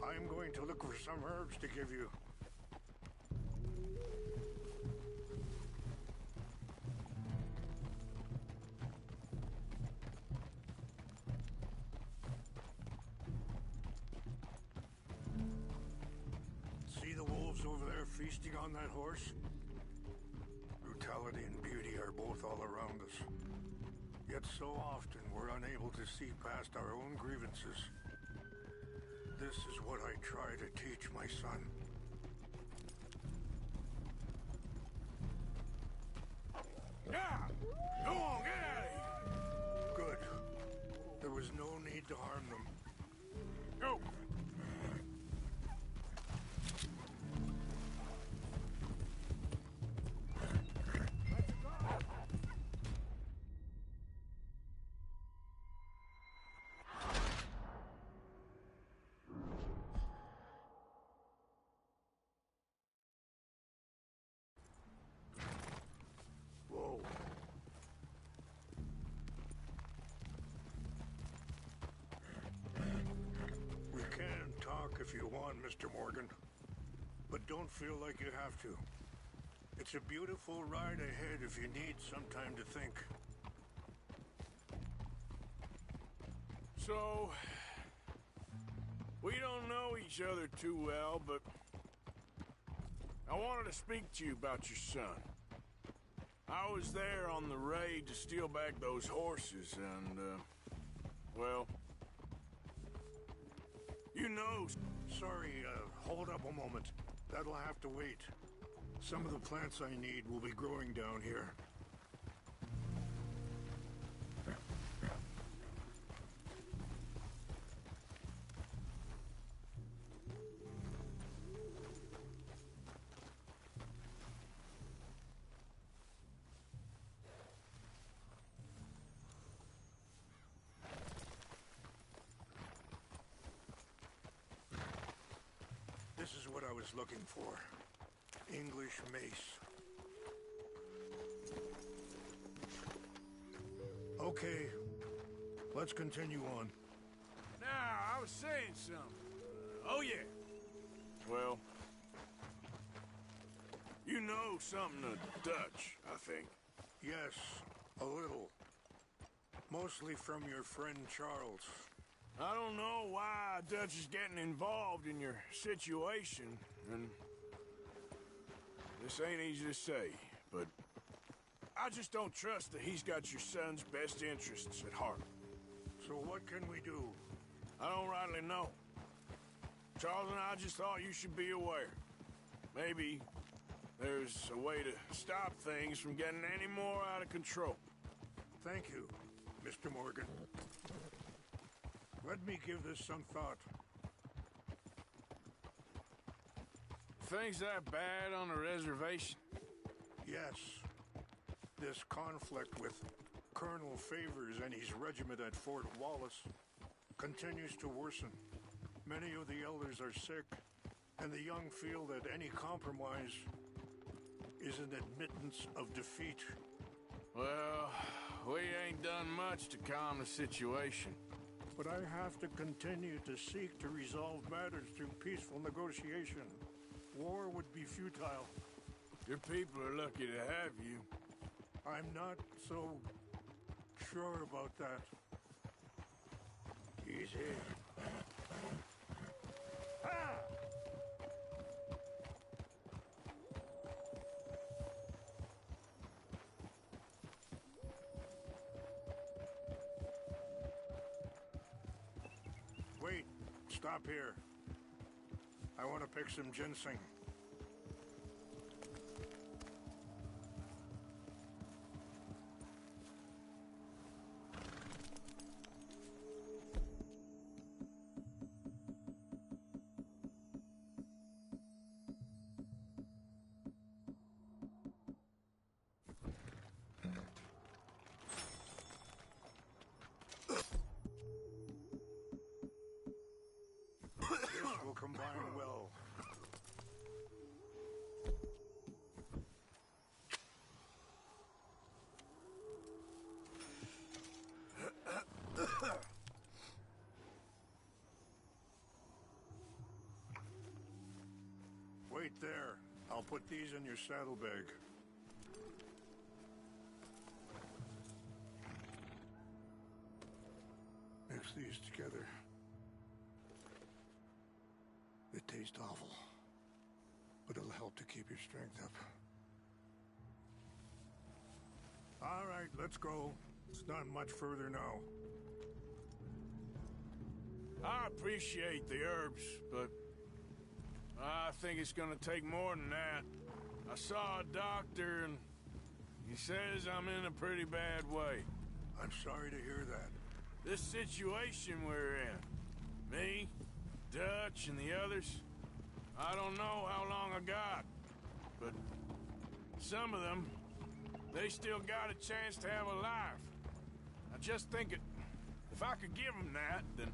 Speaker 5: I'm going to look for some herbs to give you. See the wolves over there feasting on that horse? Brutality and beauty are both all around us. Yet so often we're unable to see past our own grievances. This is what I try to teach my son.
Speaker 13: Yeah! Go on, get out of here!
Speaker 5: Good. There was no need to harm them.
Speaker 13: Go!
Speaker 5: Whoa. We can talk if you want, Mr. Morgan. But don't feel like you have to. It's a beautiful ride ahead if you need some time to think.
Speaker 13: So, we don't know each other too well, but I wanted to speak to you about your son. I was there on the raid to steal back those horses, and, well, you know...
Speaker 5: Sorry, hold up a moment. That'll have to wait. Some of the plants I need will be growing down here. This is what I was looking for. English mace. Okay, let's continue on.
Speaker 13: Now, I was saying something. Oh, yeah. Well, you know something of Dutch, I think.
Speaker 5: Yes, a little. Mostly from your friend Charles.
Speaker 13: I don't know why Dutch is getting involved in your situation, and this ain't easy to say, but I just don't trust that he's got your son's best interests at heart.
Speaker 5: So what can we do?
Speaker 13: I don't rightly know. Charles and I just thought you should be aware. Maybe there's a way to stop things from getting any more out of control.
Speaker 5: Thank you, Mr. Morgan. Let me give this some thought.
Speaker 13: Things that bad on the reservation?
Speaker 5: Yes. This conflict with Colonel Favors and his regiment at Fort Wallace continues to worsen. Many of the elders are sick, and the young feel that any compromise is an admittance of defeat.
Speaker 13: Well, we ain't done much to calm the situation.
Speaker 5: But I have to continue to seek to resolve matters through peaceful negotiation. War would be futile.
Speaker 13: Your people are lucky to have you.
Speaker 5: I'm not so sure about that. Easy. Ah! Wait, stop here. I want to pick some ginseng. combine well. Wait there. I'll put these in your saddlebag. Mix these together. They taste awful, but it'll help to keep your strength up. All right, let's go. It's not much further now.
Speaker 13: I appreciate the herbs, but I think it's gonna take more than that. I saw a doctor and he says I'm in a pretty bad way.
Speaker 5: I'm sorry to hear that.
Speaker 13: This situation we're in, me, Dutch, and the others, I don't know how long I got, but some of them, they still got a chance to have a life. I just think if I could give them that, then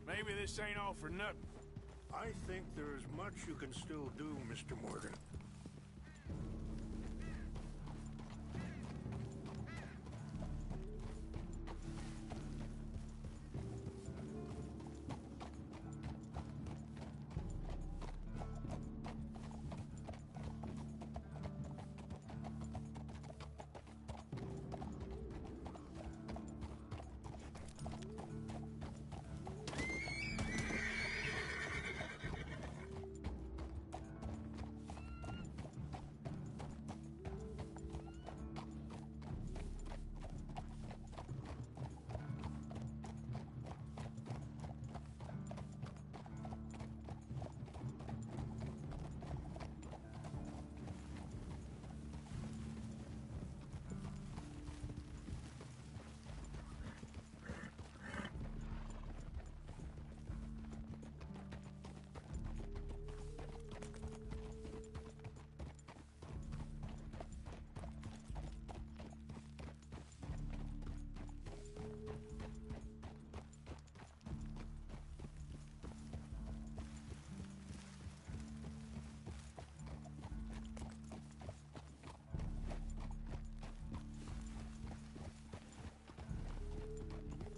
Speaker 13: maybe this ain't all for nothing.
Speaker 5: I think there is much you can still do, Mr. Morgan.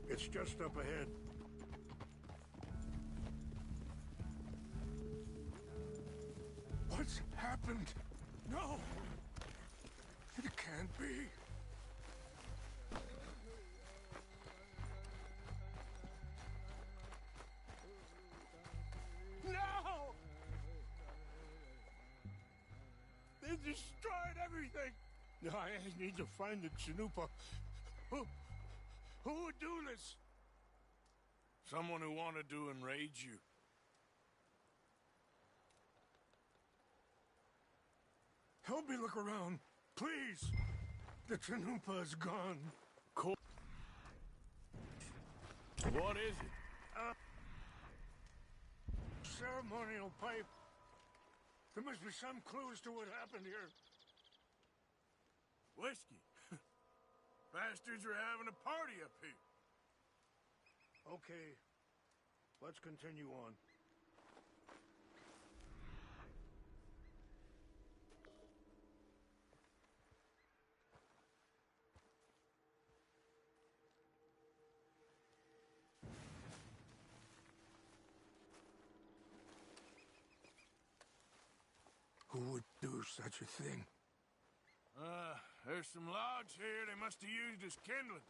Speaker 5: It's just up ahead. What's happened? No! It can't be. No! They destroyed everything! I need to find the Chanupa. Who would do this?
Speaker 13: Someone who wanted to enrage you.
Speaker 5: Help me look around, please. The Chanupa is gone.
Speaker 13: Cool. What is it?
Speaker 5: Ceremonial pipe. There must be some clues to what happened here.
Speaker 13: Whiskey. Bastards are having a party up here.
Speaker 5: Okay, let's continue on. Who would do such a thing?
Speaker 13: There's some logs here they must have used as kindling.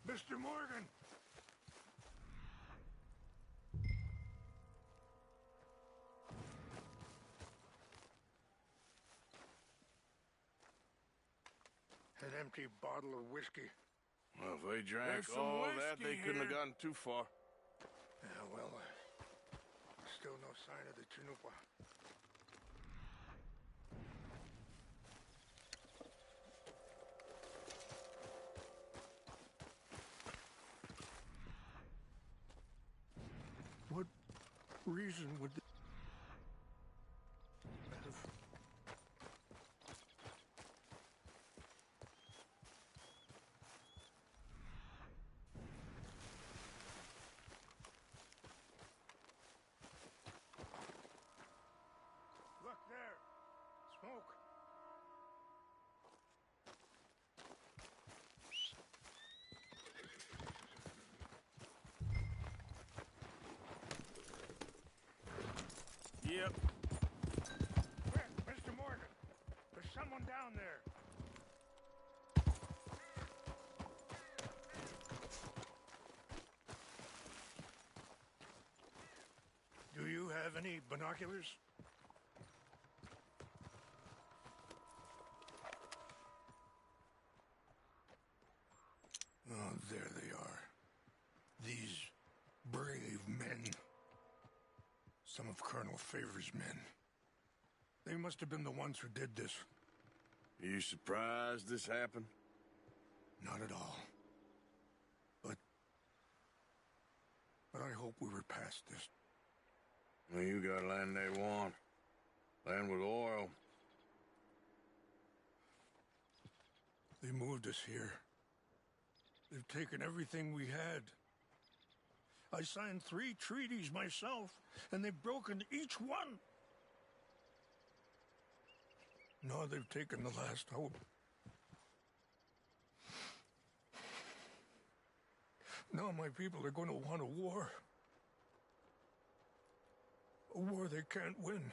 Speaker 5: Mr. Morgan, empty bottle of whiskey.
Speaker 13: Well, if they drank
Speaker 5: There's some
Speaker 13: all that,
Speaker 5: whiskey
Speaker 13: they couldn't have
Speaker 5: here.
Speaker 13: gotten too far.
Speaker 5: Yeah, well, still no sign of the Chinupa. What reason would they have? Look there! Smoke!
Speaker 13: Yep.
Speaker 5: Quick, Mr. Morgan! There's someone down there! Do you have any binoculars? Oh, there they are. These brave men. Some of Colonel Favor's men. They must have been the ones who did this.
Speaker 13: Are you surprised this happened?
Speaker 5: Not at all. But I hope we were past this.
Speaker 13: Well, you got land they want. Land with oil.
Speaker 5: They moved us here. They've taken everything we had. I signed 3 treaties myself, and they've broken each one. Now they've taken the last hope. Now my people are going to want a war. A war they can't win.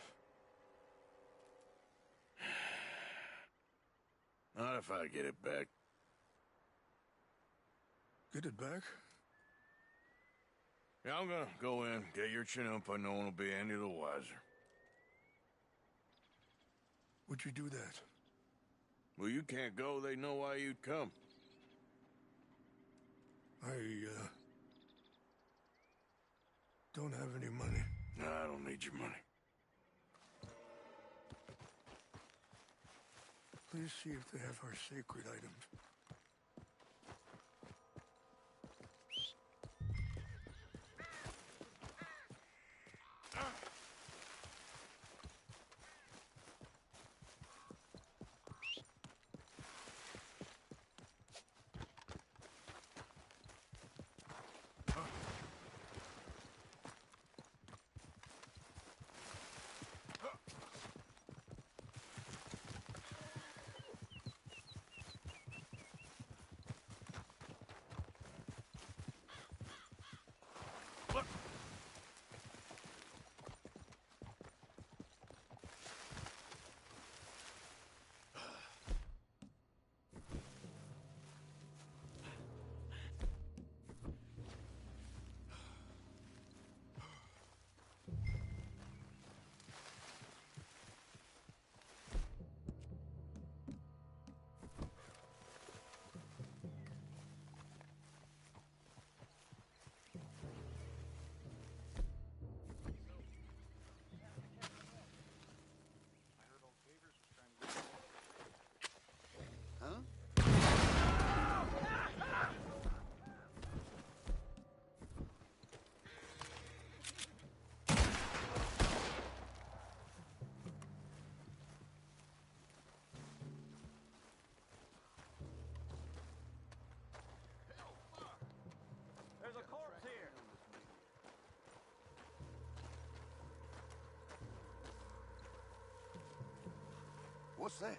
Speaker 13: Not if I get it back.
Speaker 5: Get it back?
Speaker 13: Yeah, I'm gonna go in, get your Chinupa, no one will be any the wiser.
Speaker 5: Would you do that?
Speaker 13: Well, you can't go, they know why you'd come.
Speaker 5: I, don't have any money.
Speaker 13: No, I don't need your money.
Speaker 5: Please see if they have our sacred items.
Speaker 9: There's a corpse here.
Speaker 14: What's that?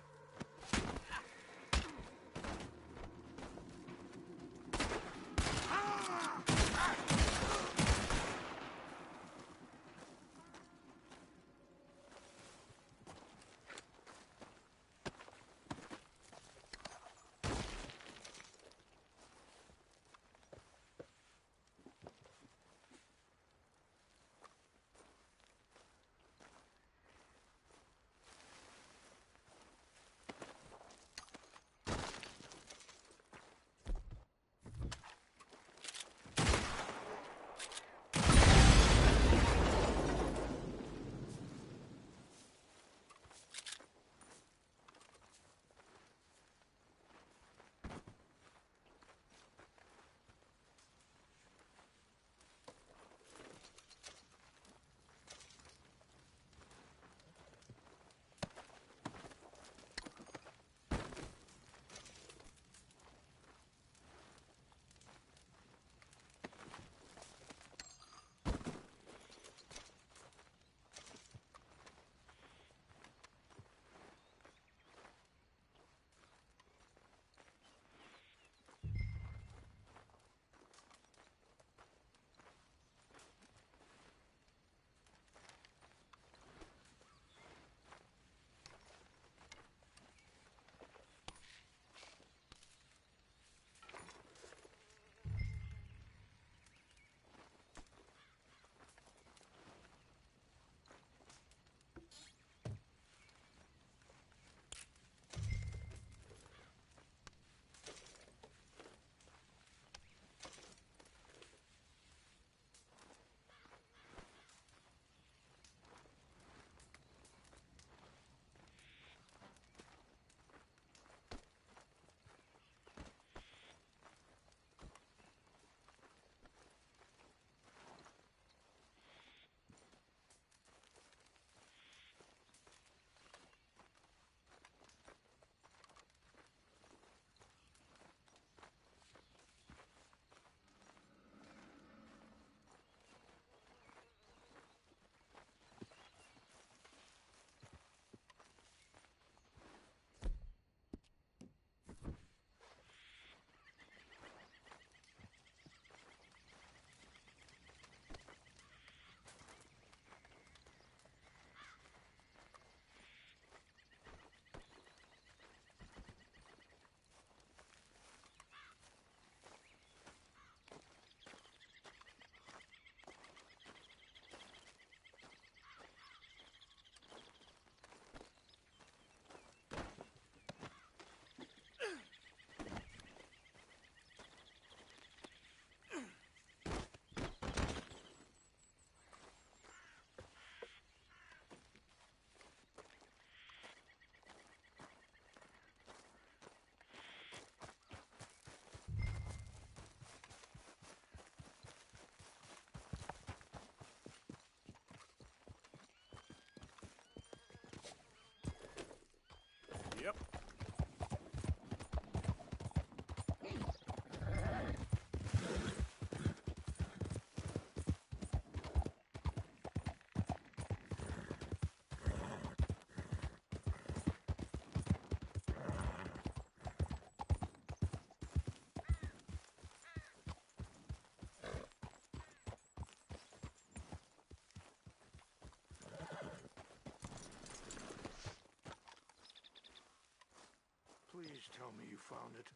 Speaker 5: tell me you found it?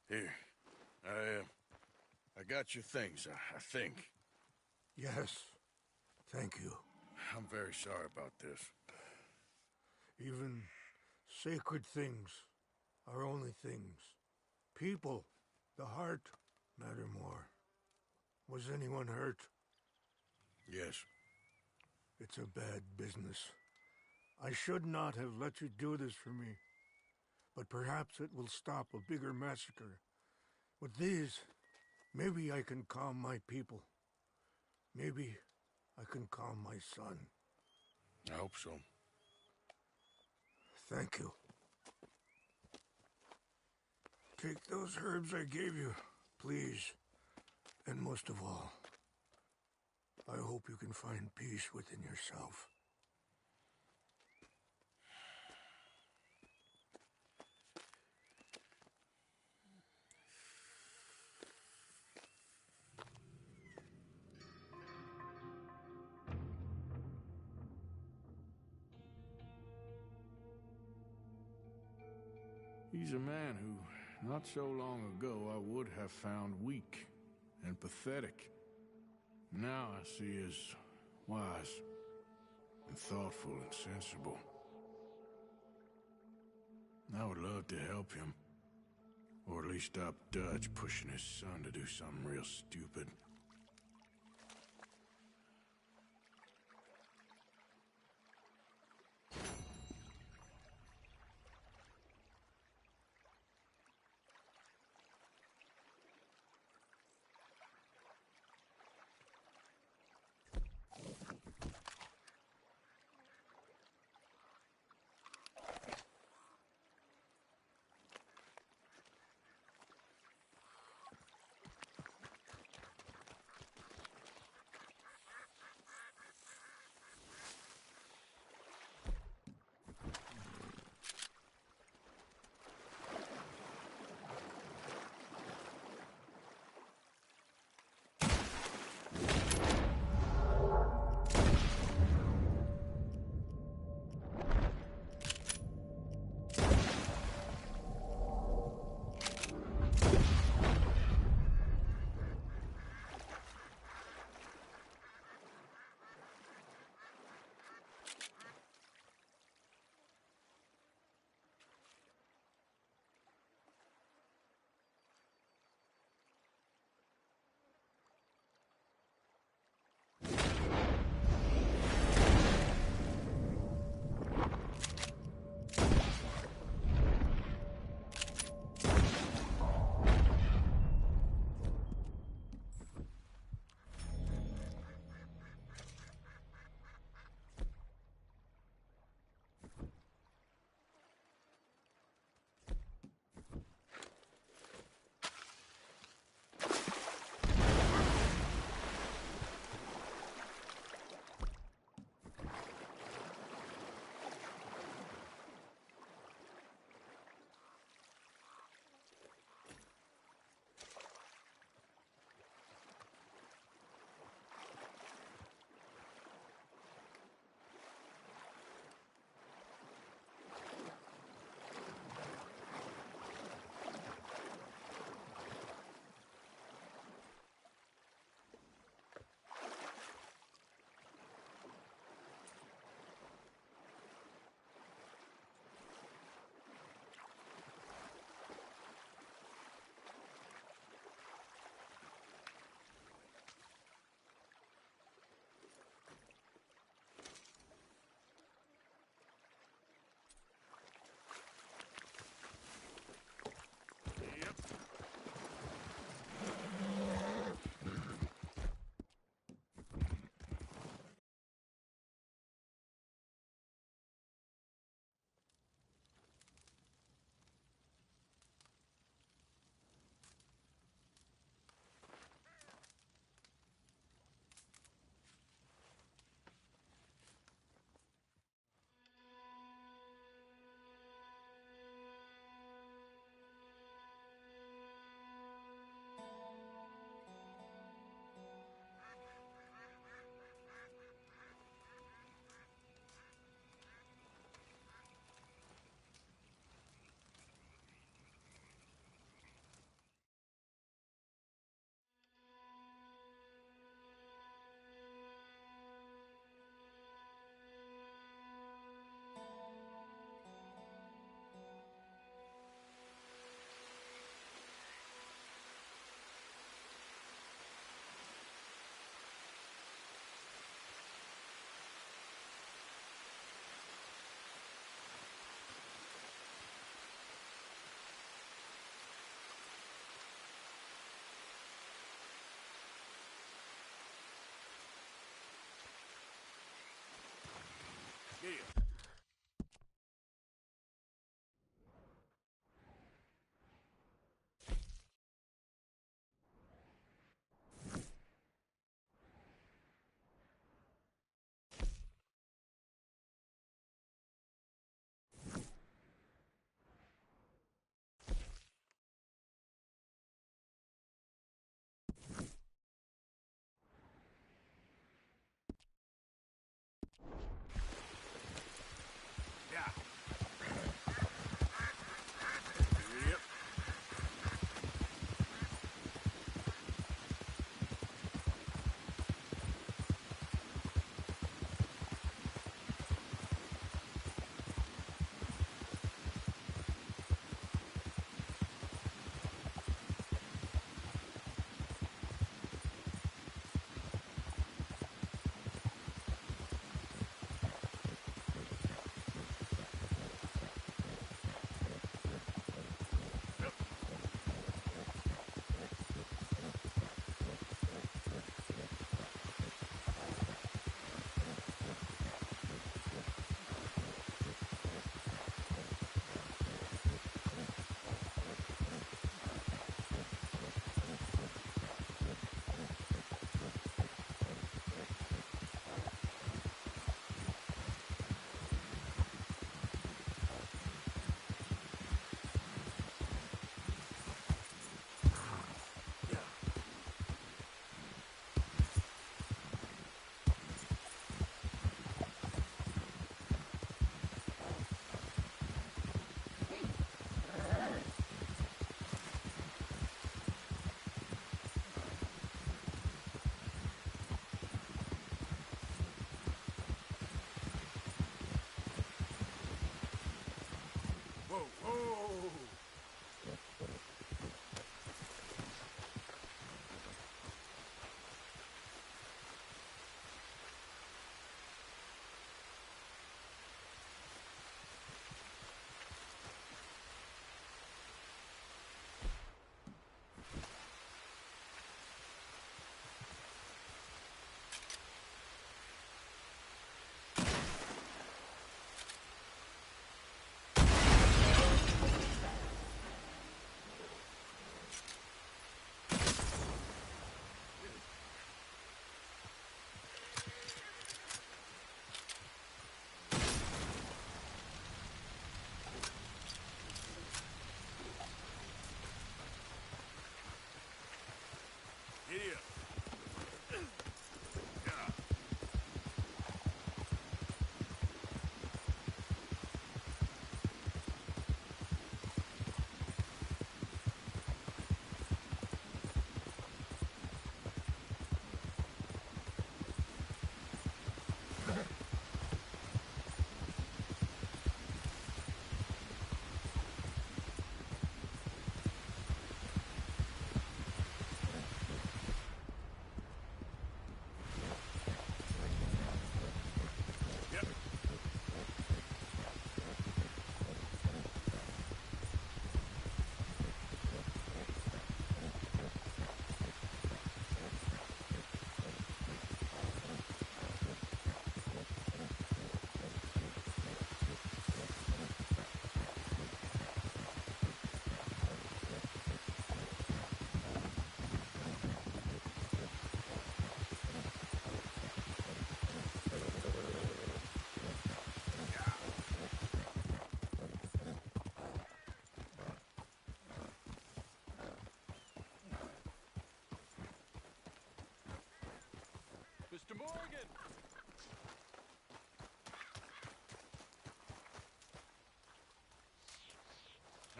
Speaker 13: Here. I got your things, I think.
Speaker 5: Yes. Thank you.
Speaker 13: I'm very sorry about this.
Speaker 5: Even sacred things are only things. People, the heart, matter more. Was anyone hurt?
Speaker 13: Yes.
Speaker 5: It's a bad business. I should not have let you do this for me. But perhaps it will stop a bigger massacre. With these, maybe I can calm my people. Maybe I can calm my son.
Speaker 13: I hope so.
Speaker 5: Thank you. Take those herbs I gave you, please. And most of all, I hope you can find peace within yourself.
Speaker 13: He's a man who, not so long ago, I would have found weak and pathetic. Now I see as wise and thoughtful and sensible. I would love to help him, or at least stop Dutch pushing his son to do something real stupid.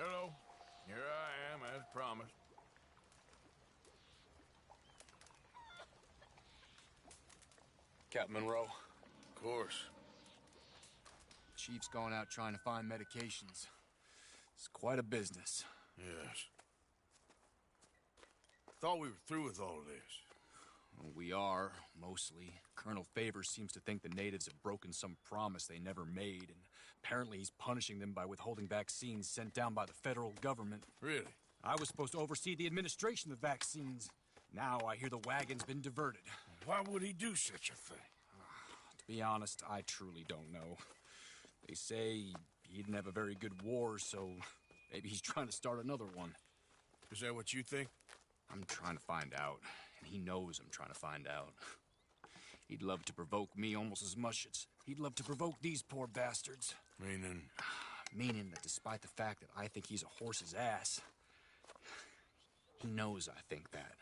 Speaker 13: Hello. Here I am, as promised.
Speaker 19: Captain Monroe.
Speaker 13: Of course.
Speaker 19: Chief's gone out trying to find medications. It's quite a business.
Speaker 13: Yes. Thought we were through with all of this.
Speaker 19: Well, we are, mostly. Colonel Favors seems to think the natives have broken some promise they never made, and apparently he's punishing them by withholding vaccines sent down by the federal government.
Speaker 13: Really?
Speaker 19: I was supposed to oversee the administration of vaccines. Now I hear the wagon's been diverted.
Speaker 13: Why would he do such a thing?
Speaker 19: To be honest, I truly don't know. They say he didn't have a very good war, so maybe he's trying to start another one.
Speaker 13: Is that what you think?
Speaker 19: I'm trying to find out, and he knows I'm trying to find out. He'd love to provoke me almost as much as he'd love to provoke these poor bastards.
Speaker 13: Meaning?
Speaker 19: Meaning that despite the fact that I think he's a horse's ass, he knows I think that.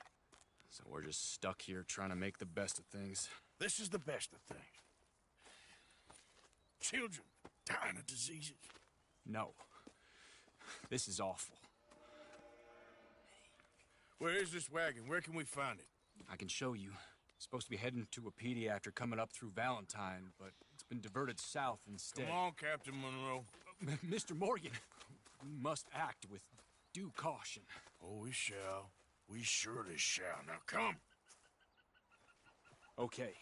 Speaker 19: So we're just stuck here trying to make the best of things.
Speaker 13: This is the best of things. Children dying of diseases.
Speaker 19: No. This is awful.
Speaker 13: Where is this wagon? Where can we find it?
Speaker 19: I can show you. It's supposed to be heading to a PD after coming up through Valentine, but it's been diverted south instead.
Speaker 13: Come on, Captain Monroe.
Speaker 19: Mr. Morgan, we must act with due caution.
Speaker 13: Oh, we shall. We surely shall. Now, come.
Speaker 19: Okay.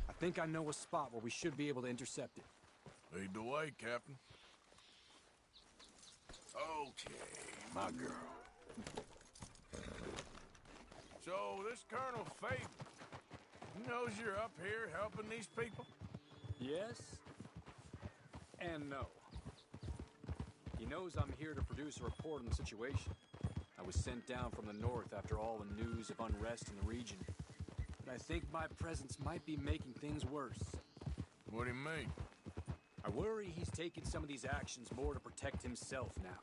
Speaker 19: I think I know a spot where we should be able to intercept it.
Speaker 13: Lead the way, Captain. Okay, my girl. So, this Colonel Favors, he knows you're up here helping these people?
Speaker 19: Yes. And no. He knows I'm here to produce a report on the situation. I was sent down from the north after all the news of unrest in the region. But I think my presence might be making things worse.
Speaker 13: What do you mean?
Speaker 19: I worry he's taking some of these actions more to protect himself now.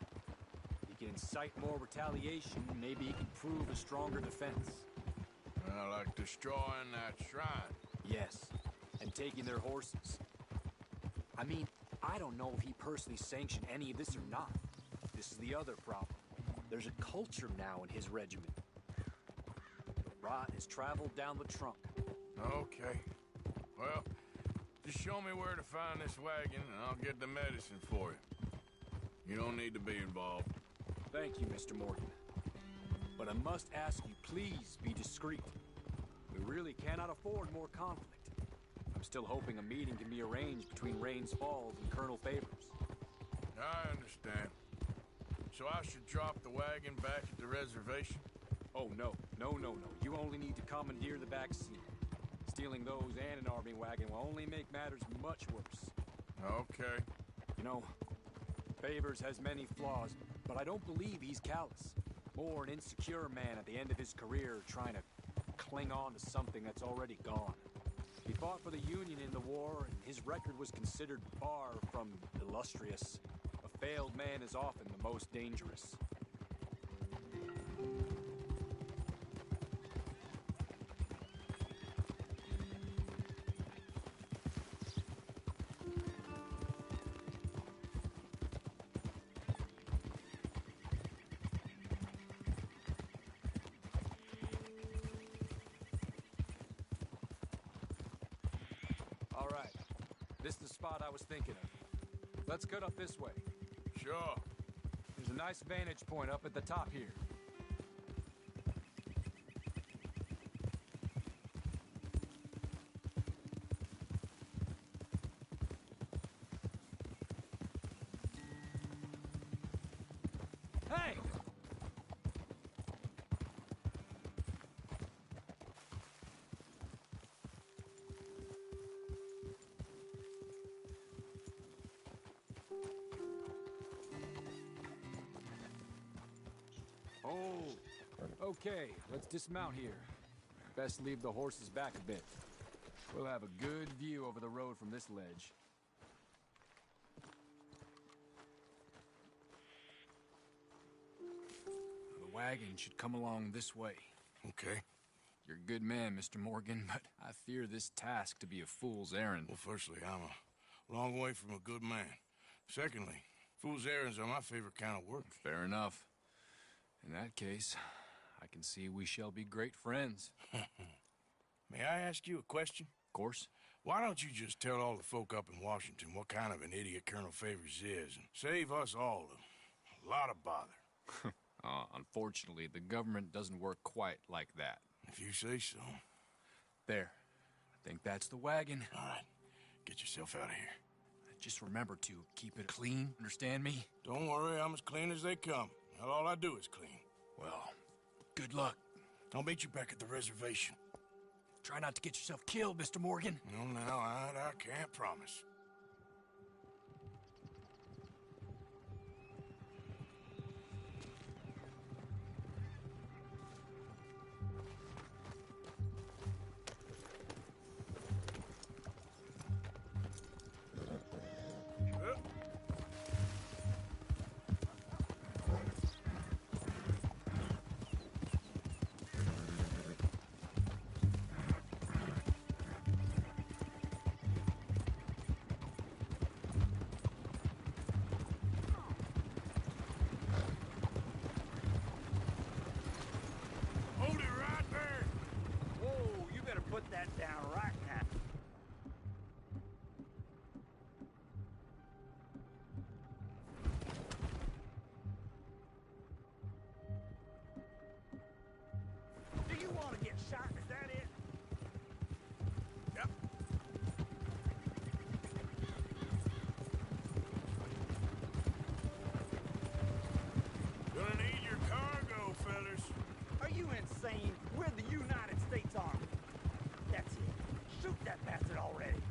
Speaker 19: He can incite more retaliation, maybe he can prove a stronger defense.
Speaker 13: Like destroying that shrine?
Speaker 19: Yes, and taking their horses. I mean, I don't know if he personally sanctioned any of this or not. This is the other problem. There's a culture now in his regiment. The rot has traveled down the trunk.
Speaker 13: Okay. Well, just show me where to find this wagon, and I'll get the medicine for you. You don't need to be involved.
Speaker 19: Thank you, Mr. Morgan. But I must ask you, please be discreet. We really cannot afford more conflict. I'm still hoping a meeting can be arranged between Rains Falls and Colonel Favors.
Speaker 13: I understand. So I should drop the wagon back at the reservation?
Speaker 19: Oh, no. No. You only need to commandeer the back seat. Stealing those and an army wagon will only make matters much worse.
Speaker 13: Okay.
Speaker 19: You know, Favors has many flaws, but I don't believe he's callous. More an insecure man at the end of his career trying to cling on to something that's already gone. He fought for the Union in the war, and his record was considered far from illustrious. A failed man is often the most dangerous. All right. This is the spot I was thinking of. Let's cut up this way.
Speaker 13: Sure.
Speaker 19: There's a nice vantage point up at the top here. Hey! Oh, okay, let's dismount here. Best leave the horses back a bit. We'll have a good view over the road from this ledge. The wagon should come along this way.
Speaker 13: Okay.
Speaker 19: You're a good man, Mr. Morgan, but I fear this task to be a fool's errand.
Speaker 13: Well, firstly, I'm Long way from a good man. Secondly, fool's errands are my favorite kind of work.
Speaker 19: Fair enough. In that case, I can see we shall be great friends.
Speaker 13: May I ask you a question?
Speaker 19: Of course.
Speaker 13: Why don't you just tell all the folk up in Washington what kind of an idiot Colonel Favors is, and save us all a lot of bother?
Speaker 19: Unfortunately, the government doesn't work quite like that.
Speaker 13: If you say so.
Speaker 19: There. I think that's the wagon.
Speaker 13: All right. Get yourself out of here.
Speaker 19: Just remember to keep it clean, understand me?
Speaker 13: Don't worry, I'm as clean as they come. Not all I do is clean.
Speaker 19: Well, good luck.
Speaker 13: I'll meet you back at the reservation.
Speaker 19: Try not to get yourself killed, Mr. Morgan.
Speaker 13: No, now, I can't promise.
Speaker 12: Put that down right now. Do you want to get shot? Is that it?
Speaker 13: Yep. Gonna need your cargo, fellas.
Speaker 12: Are you insane? We're the United States Army. That's it. Shoot that bastard already.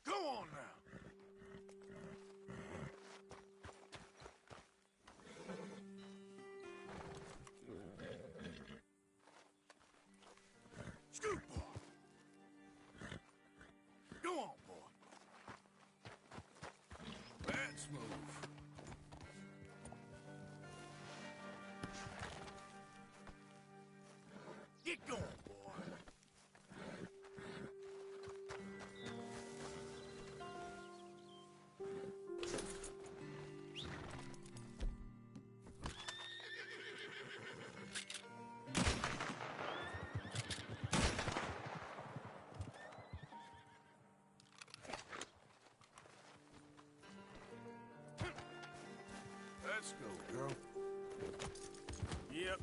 Speaker 13: Go on now. Scoot, boy. Go on, boy. That's smooth. Get going, boy. Let's go, girl. Yep.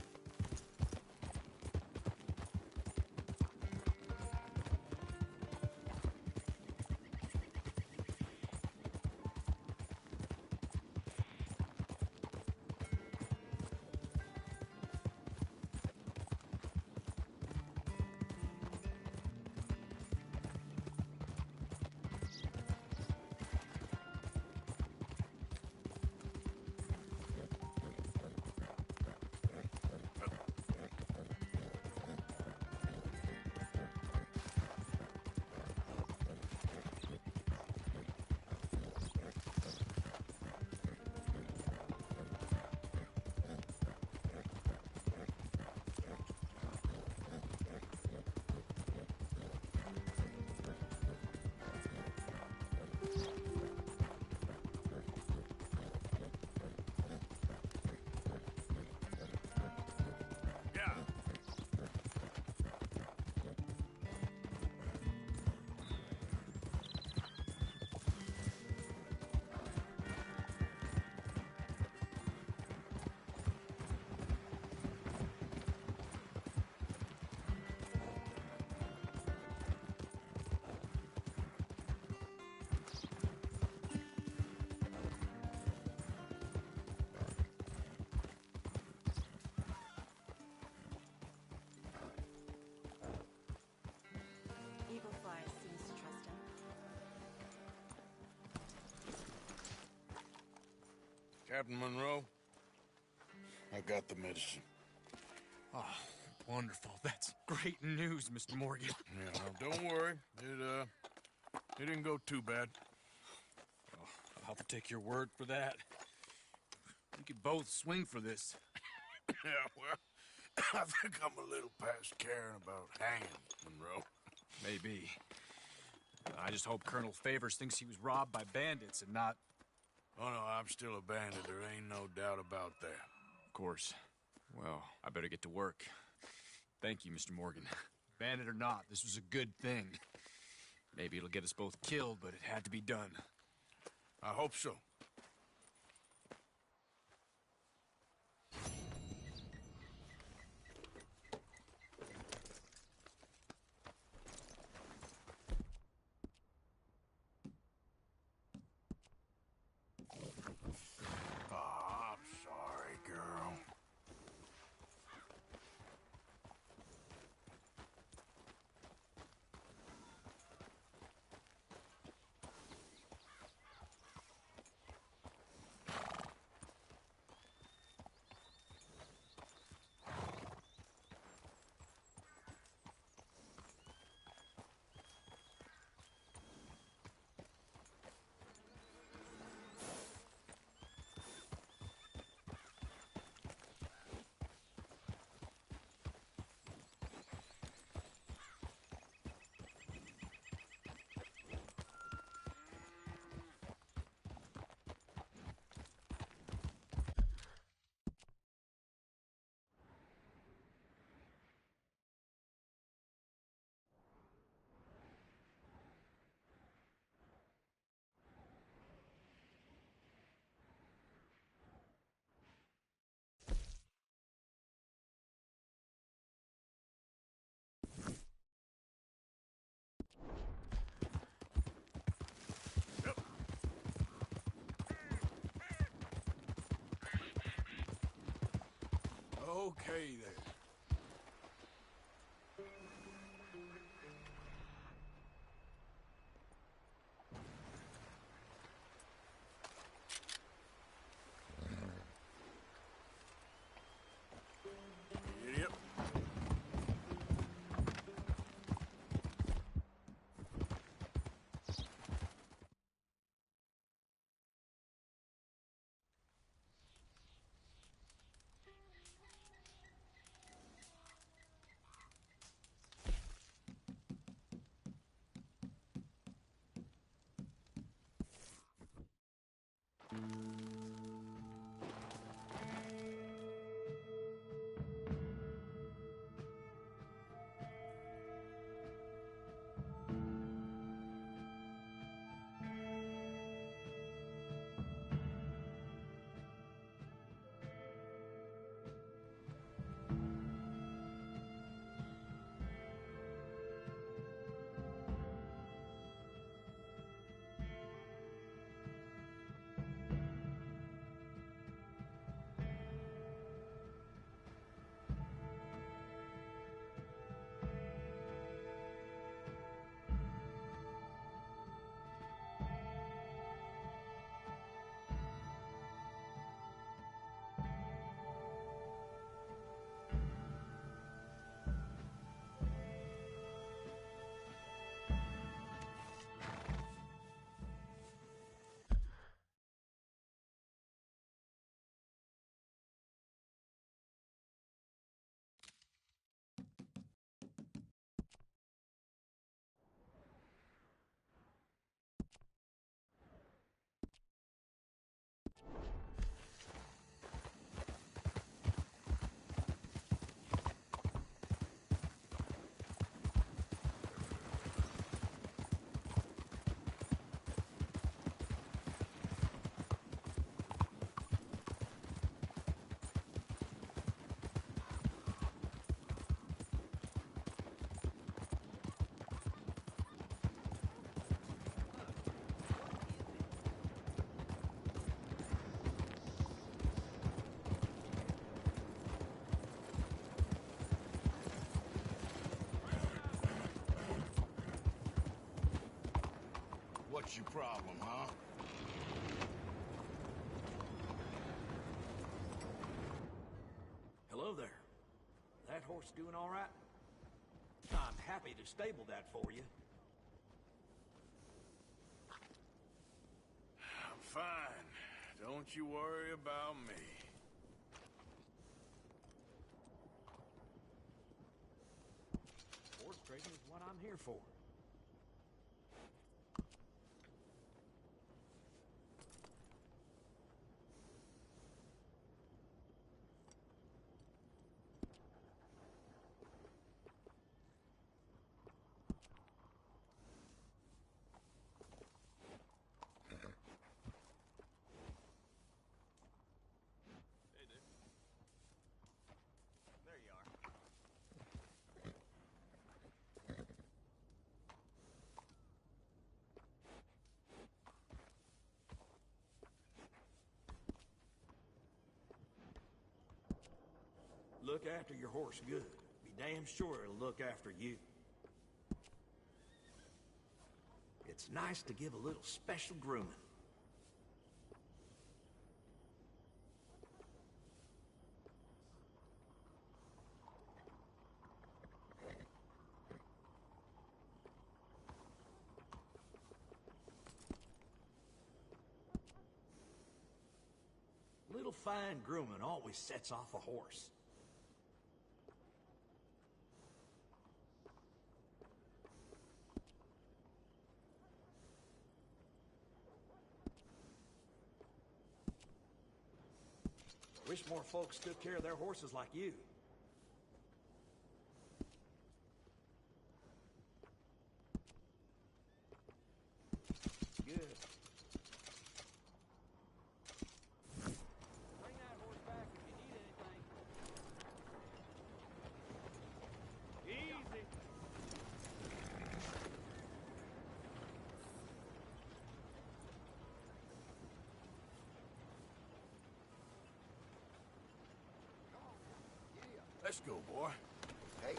Speaker 13: Captain Monroe, I got the medicine.
Speaker 19: Oh, wonderful. That's great news, Mr. Morgan.
Speaker 13: Yeah, no, don't worry. It didn't go too bad.
Speaker 19: Oh, I'll have to take your word for that. We could both swing for this.
Speaker 13: Yeah, well, I think I'm a little past caring about hanging, Monroe.
Speaker 19: Maybe. I just hope Colonel Favors thinks he was robbed by bandits and not...
Speaker 13: Oh, no, I'm still a bandit. There ain't no doubt about that.
Speaker 19: Of course. Well, I better get to work. Thank you, Mr. Morgan. Bandit or not, this was a good thing. Maybe it'll get us both killed, but it had to be done.
Speaker 13: I hope so. Okay, then. Idiot. What's your problem, huh?
Speaker 12: there. That horse doing all right? I'm happy to stable that for you.
Speaker 13: I'm fine. Don't you worry about me.
Speaker 12: Horse trading is what I'm here for. Look after your horse good. Be damn sure it'll look after you. It's nice to give a little special grooming. Little fine grooming always sets off a horse. Wish more folks took care of their horses like you. Good. Bring that horse back if you need anything. Easy.
Speaker 13: Let's go, boy.
Speaker 14: Hey,